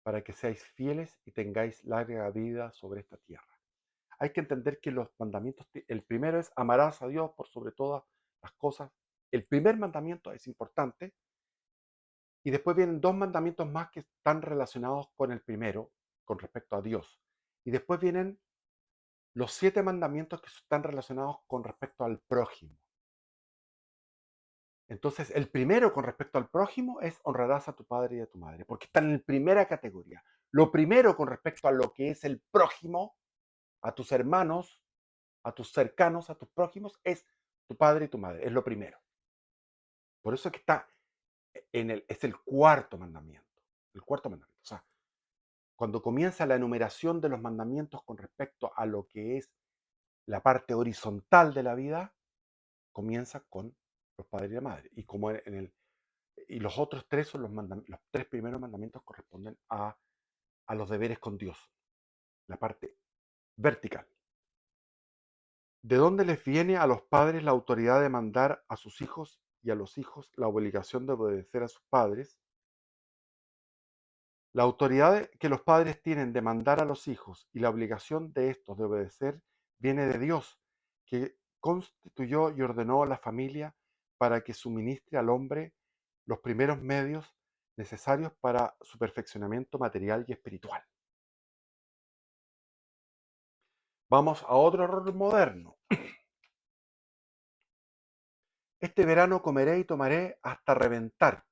para que seáis fieles y tengáis larga vida sobre esta tierra. Hay que entender que los mandamientos, el primero es amarás a Dios por sobre todas las cosas. El primer mandamiento es importante y después vienen dos mandamientos más que están relacionados con el primero, con respecto a Dios. Y después vienen los 7 mandamientos que están relacionados con respecto al prójimo. Entonces, el primero con respecto al prójimo es honrarás a tu padre y a tu madre, porque están en primera categoría. Lo primero con respecto a lo que es el prójimo, a tus hermanos, a tus cercanos, a tus prójimos, es tu padre y tu madre. Es lo primero. Por eso es que está es el cuarto mandamiento. El cuarto mandamiento. O sea, cuando comienza la enumeración de los mandamientos con respecto a lo que es la parte horizontal de la vida, comienza con los padres y la madre. Y como y los otros tres son los 3 primeros mandamientos corresponden a los deberes con Dios, la parte vertical. ¿De dónde les viene a los padres la autoridad de mandar a sus hijos y a los hijos la obligación de obedecer a sus padres? La autoridad que los padres tienen de mandar a los hijos y la obligación de estos de obedecer viene de Dios, que constituyó y ordenó la familia para que suministre al hombre los primeros medios necesarios para su perfeccionamiento material y espiritual. Vamos a otro error moderno. Este verano comeré y tomaré hasta reventar,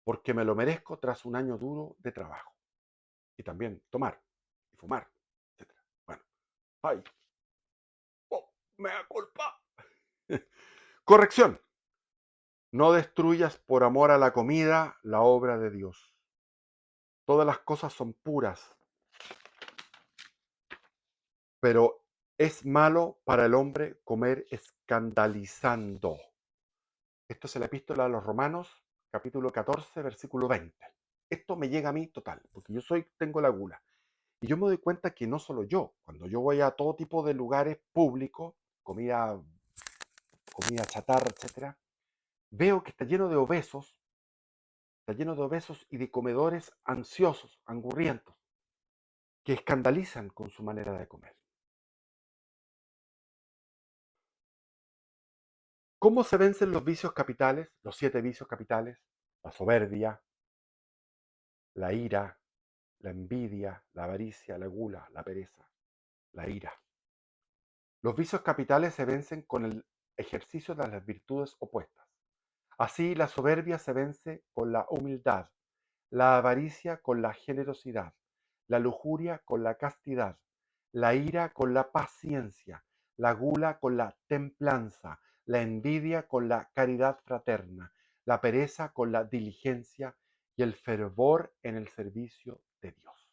porque me lo merezco tras un año duro de trabajo. Y también tomar y fumar, etcétera. Bueno, ay, oh, mea culpa. Corrección. No destruyas por amor a la comida la obra de Dios. Todas las cosas son puras, pero es malo para el hombre comer escandalizando. Esto es la epístola a los Romanos, capítulo 14, versículo 20. Esto me llega a mí total, porque tengo la gula. Y yo me doy cuenta que no solo yo, cuando yo voy a todo tipo de lugares públicos, comida chatarra, etcétera, veo que está lleno de obesos y de comedores ansiosos, angurrientos, que escandalizan con su manera de comer. ¿Cómo se vencen los vicios capitales, los 7 vicios capitales? La soberbia, la ira, la envidia, la avaricia, la gula, la pereza, la ira. Los vicios capitales se vencen con el ejercicio de las virtudes opuestas. Así, la soberbia se vence con la humildad, la avaricia con la generosidad, la lujuria con la castidad, la ira con la paciencia, la gula con la templanza, la envidia con la caridad fraterna, la pereza con la diligencia y el fervor en el servicio de Dios.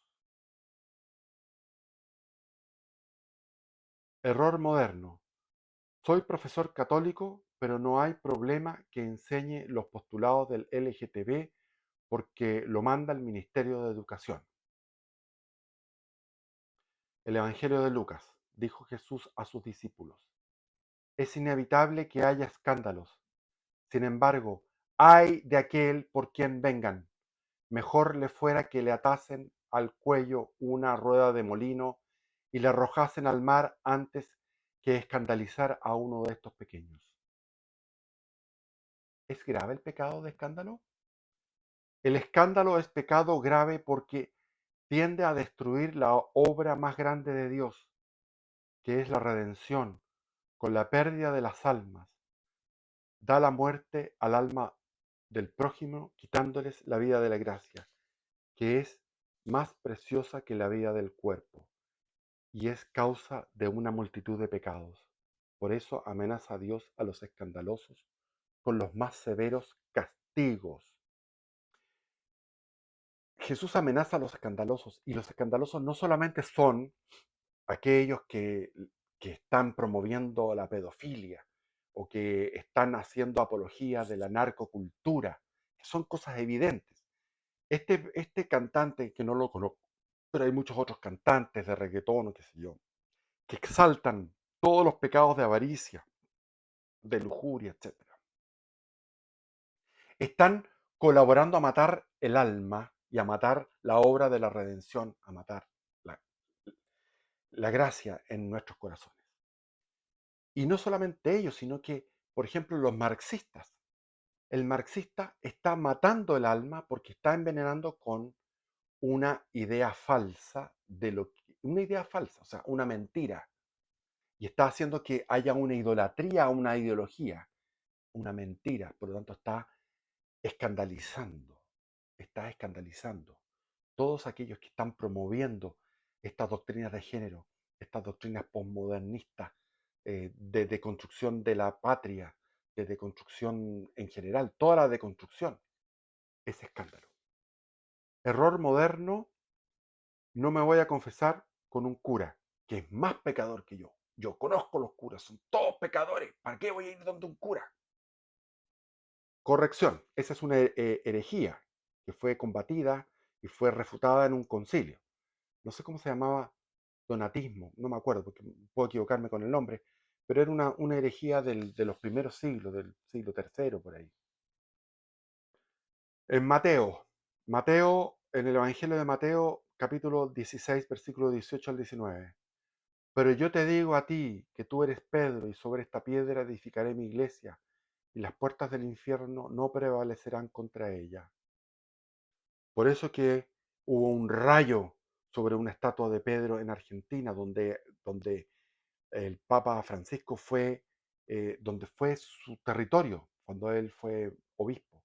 Error moderno. Soy profesor católico, pero no hay problema que enseñe los postulados del LGTB porque lo manda el Ministerio de Educación. El Evangelio de Lucas, dijo Jesús a sus discípulos. Es inevitable que haya escándalos. Sin embargo, ay de aquel por quien vengan. Mejor le fuera que le atasen al cuello una rueda de molino y le arrojasen al mar antes que escandalizar a uno de estos pequeños. ¿Es grave el pecado de escándalo? El escándalo es pecado grave porque tiende a destruir la obra más grande de Dios, que es la redención, con la pérdida de las almas. Da la muerte al alma del prójimo, quitándoles la vida de la gracia, que es más preciosa que la vida del cuerpo, y es causa de una multitud de pecados. Por eso amenaza a Dios a los escandalosos con los más severos castigos. Jesús amenaza a los escandalosos, y los escandalosos no solamente son aquellos que están promoviendo la pedofilia o que están haciendo apología de la narcocultura, que son cosas evidentes. Este cantante, que no lo conozco, pero hay muchos otros cantantes de reggaetón o qué sé yo, que exaltan todos los pecados de avaricia, de lujuria, etcétera. Están colaborando a matar el alma y a matar la obra de la redención, a matar la, la gracia en nuestros corazones. Y no solamente ellos, sino que, por ejemplo, los marxistas. El marxista está matando el alma porque está envenenando con una idea falsa una idea falsa, o sea, una mentira. Y está haciendo que haya una idolatría a una ideología, una mentira. Por lo tanto, escandalizando, está escandalizando. Todos aquellos que están promoviendo estas doctrinas de género, estas doctrinas posmodernistas, de deconstrucción de la patria, de deconstrucción en general, toda la deconstrucción, es escándalo. Error moderno, no me voy a confesar con un cura, que es más pecador que yo. Yo conozco los curas, son todos pecadores. ¿Para qué voy a ir donde un cura? Corrección, esa es una herejía que fue combatida y fue refutada en un concilio. No sé cómo se llamaba, donatismo, no me acuerdo, porque puedo equivocarme con el nombre, pero era una herejía de los primeros siglos, del siglo III por ahí. En Mateo en el Evangelio de Mateo, capítulo 16, versículo 18 al 19. Pero yo te digo a ti que tú eres Pedro y sobre esta piedra edificaré mi iglesia y las puertas del infierno no prevalecerán contra ella. Por eso que hubo un rayo sobre una estatua de Pedro en Argentina, donde el Papa Francisco fue, donde fue su territorio cuando él fue obispo.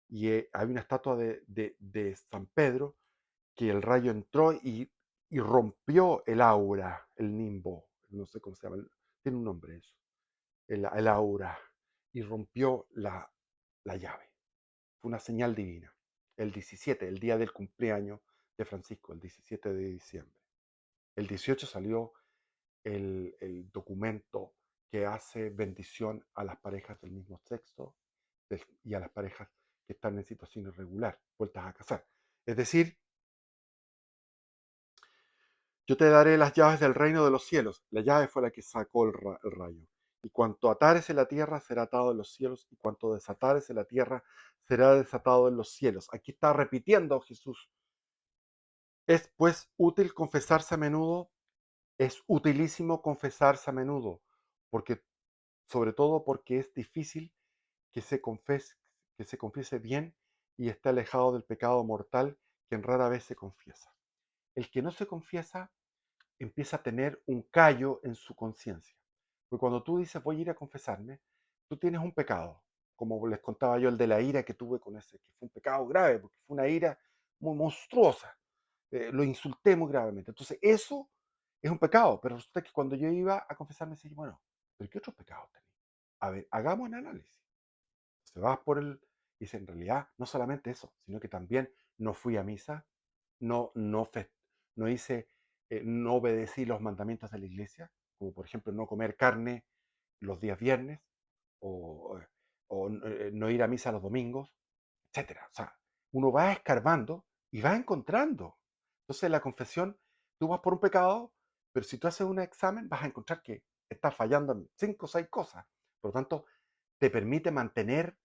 Y hay una estatua de San Pedro que el rayo entró y rompió el aura, el nimbo, no sé cómo se llama, tiene un nombre eso, el aura, y rompió la llave. Fue una señal divina. El 17, el día del cumpleaños de Francisco, el 17 de diciembre. El 18 salió el documento que hace bendición a las parejas del mismo sexo y a las parejas que están en situación irregular, vueltas a casar. Es decir, yo te daré las llaves del reino de los cielos. La llave fue la que sacó el rayo. Y cuanto atares en la tierra será atado en los cielos, y cuanto desatares en la tierra será desatado en los cielos. Aquí está repitiendo Jesús. Es pues útil confesarse a menudo, es utilísimo confesarse a menudo, porque sobre todo porque es difícil que se confiese bien y esté alejado del pecado mortal, quien rara vez se confiesa. El que no se confiesa empieza a tener un callo en su conciencia. Porque cuando tú dices voy a ir a confesarme, tú tienes un pecado, como les contaba yo el de la ira que tuve con ese, que fue un pecado grave, porque fue una ira muy monstruosa. Lo insulté muy gravemente. Entonces eso es un pecado, pero resulta que cuando yo iba a confesarme, decía, bueno, ¿pero qué otros pecados tenés? A ver, hagamos un análisis. Se vas por el... Dice, en realidad, no solamente eso, sino que también no fui a misa, no, no, no hice, no obedecí los mandamientos de la iglesia, como por ejemplo no comer carne los días viernes, o, no ir a misa los domingos, etcétera. O sea, uno va escarbando y va encontrando. Entonces, la confesión, tú vas por un pecado, pero si tú haces un examen, vas a encontrar que estás fallando en 5 o 6 cosas. Por lo tanto, te permite mantener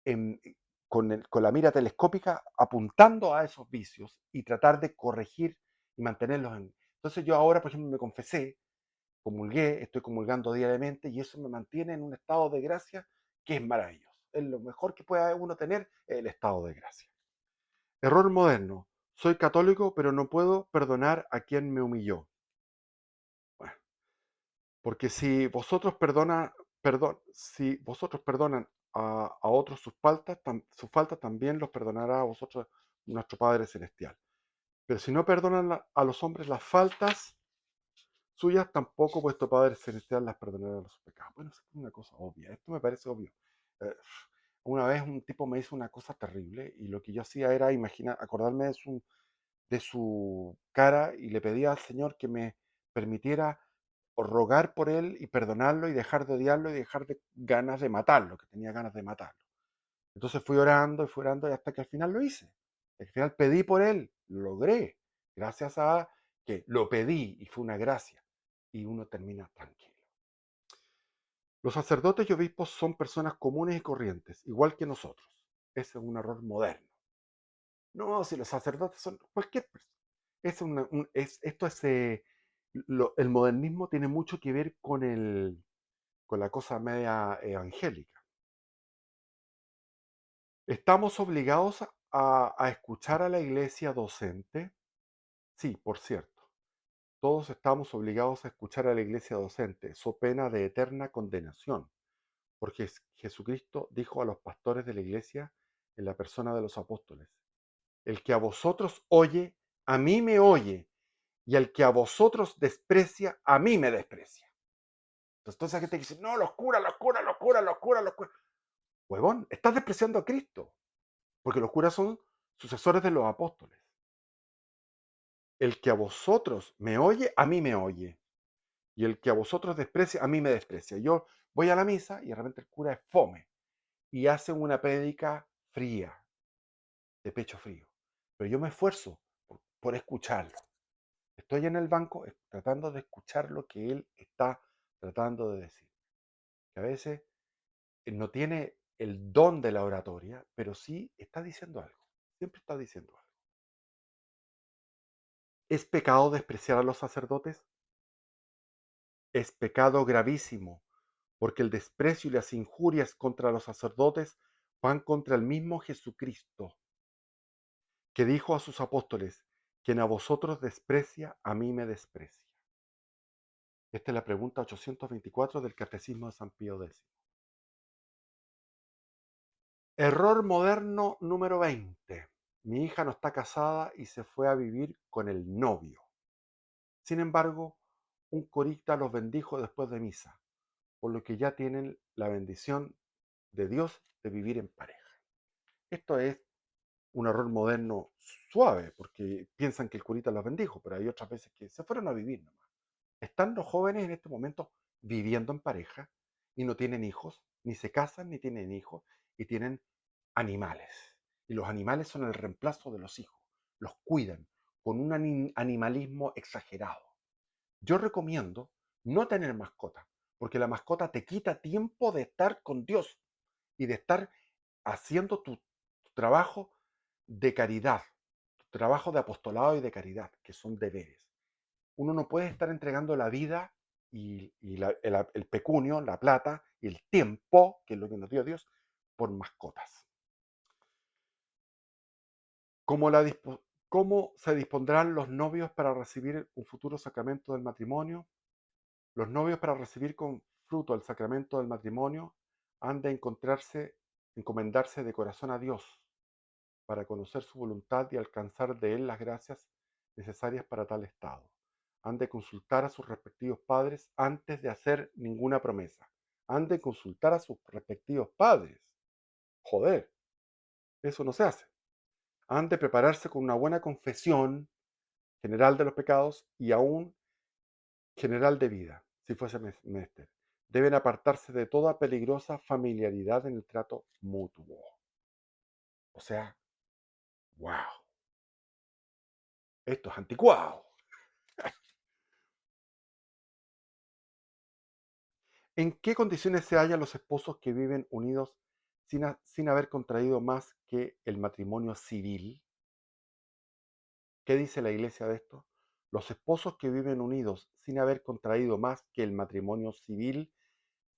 en- con la mira telescópica apuntando a esos vicios y tratar de corregir y mantenerlos en... Entonces yo ahora, por ejemplo, me confesé, comulgué, estoy comulgando diariamente y eso me mantiene en un estado de gracia que es maravilloso. Es lo mejor que pueda uno tener, el estado de gracia. Error moderno. Soy católico, pero no puedo perdonar a quien me humilló. Bueno, porque si vosotros perdonan a otros sus faltas, también los perdonará a vosotros nuestro Padre Celestial. Pero si no perdonan a los hombres las faltas suyas, tampoco vuestro Padre Celestial las perdonará los pecados. Bueno, es una cosa obvia. Esto me parece obvio. Eh, una vez un tipo me hizo una cosa terrible y lo que yo hacía era acordarme de su cara y le pedía al Señor que me permitiera rogar por él y perdonarlo y dejar de odiarlo y dejar de ganas de matarlo, que tenía ganas de matarlo. Entonces fui orando y hasta que al final lo hice. Al final pedí por él, lo logré, gracias a que lo pedí y fue una gracia. Y uno termina tranquilo. Los sacerdotes y obispos son personas comunes y corrientes, igual que nosotros. Ese es un error moderno. No, si los sacerdotes son cualquier persona. Esto es, el modernismo tiene mucho que ver con la cosa media evangélica. ¿Estamos obligados a escuchar a la iglesia docente? Sí, por cierto. Todos estamos obligados a escuchar a la iglesia docente, so pena de eterna condenación, porque Jesucristo dijo a los pastores de la iglesia en la persona de los apóstoles, el que a vosotros oye, a mí me oye, y el que a vosotros desprecia, a mí me desprecia. Entonces, toda esa gente que dice, no, los curas, los curas, los curas, los curas, los curas. Huevón, estás despreciando a Cristo, porque los curas son sucesores de los apóstoles. El que a vosotros me oye, a mí me oye. Y el que a vosotros desprecia, a mí me desprecia. Yo voy a la misa y de repente el cura es fome y hace una prédica fría, de pecho frío. Pero yo me esfuerzo por escucharlo. Estoy en el banco tratando de escuchar lo que él está tratando de decir. Que a veces no tiene el don de la oratoria, pero sí está diciendo algo. Siempre está diciendo algo. ¿Es pecado despreciar a los sacerdotes? Es pecado gravísimo, porque el desprecio y las injurias contra los sacerdotes van contra el mismo Jesucristo, que dijo a sus apóstoles: quien a vosotros desprecia, a mí me desprecia. Esta es la pregunta 824 del Catecismo de San Pío X. Error moderno número 20. Mi hija no está casada y se fue a vivir con el novio. Sin embargo, un corista los bendijo después de misa, por lo que ya tienen la bendición de Dios de vivir en pareja. Esto es un error moderno suave, porque piensan que el curita los bendijo, pero hay otras veces que se fueron a vivir nomás. Están los jóvenes en este momento viviendo en pareja y no tienen hijos, ni se casan ni tienen hijos, y tienen animales. Y los animales son el reemplazo de los hijos. Los cuidan con un animalismo exagerado. Yo recomiendo no tener mascota, porque la mascota te quita tiempo de estar con Dios y de estar haciendo tu trabajo de caridad, tu trabajo de apostolado y de caridad, que son deberes. Uno no puede estar entregando la vida el pecunio, la plata y el tiempo, que es lo que nos dio Dios, por mascotas. ¿Cómo, ¿Cómo se dispondrán los novios para recibir un futuro sacramento del matrimonio? Los novios, para recibir con fruto el sacramento del matrimonio, han de encomendarse de corazón a Dios, para conocer su voluntad y alcanzar de Él las gracias necesarias para tal estado. Han de consultar a sus respectivos padres antes de hacer ninguna promesa. Han de consultar a sus respectivos padres. Joder, eso no se hace. Han de prepararse con una buena confesión general de los pecados y aún general de vida, si fuese menester. Deben apartarse de toda peligrosa familiaridad en el trato mutuo. O sea, wow, esto es anticuado. ¿En qué condiciones se hallan los esposos que viven unidos sin haber contraído más que el matrimonio civil? ¿Qué dice la Iglesia de esto? Los esposos que viven unidos sin haber contraído más que el matrimonio civil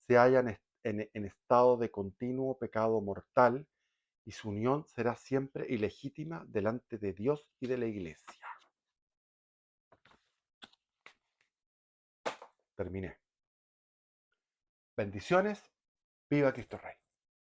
se hallan en estado de continuo pecado mortal, y su unión será siempre ilegítima delante de Dios y de la Iglesia. Terminé. Bendiciones. Viva Cristo Rey.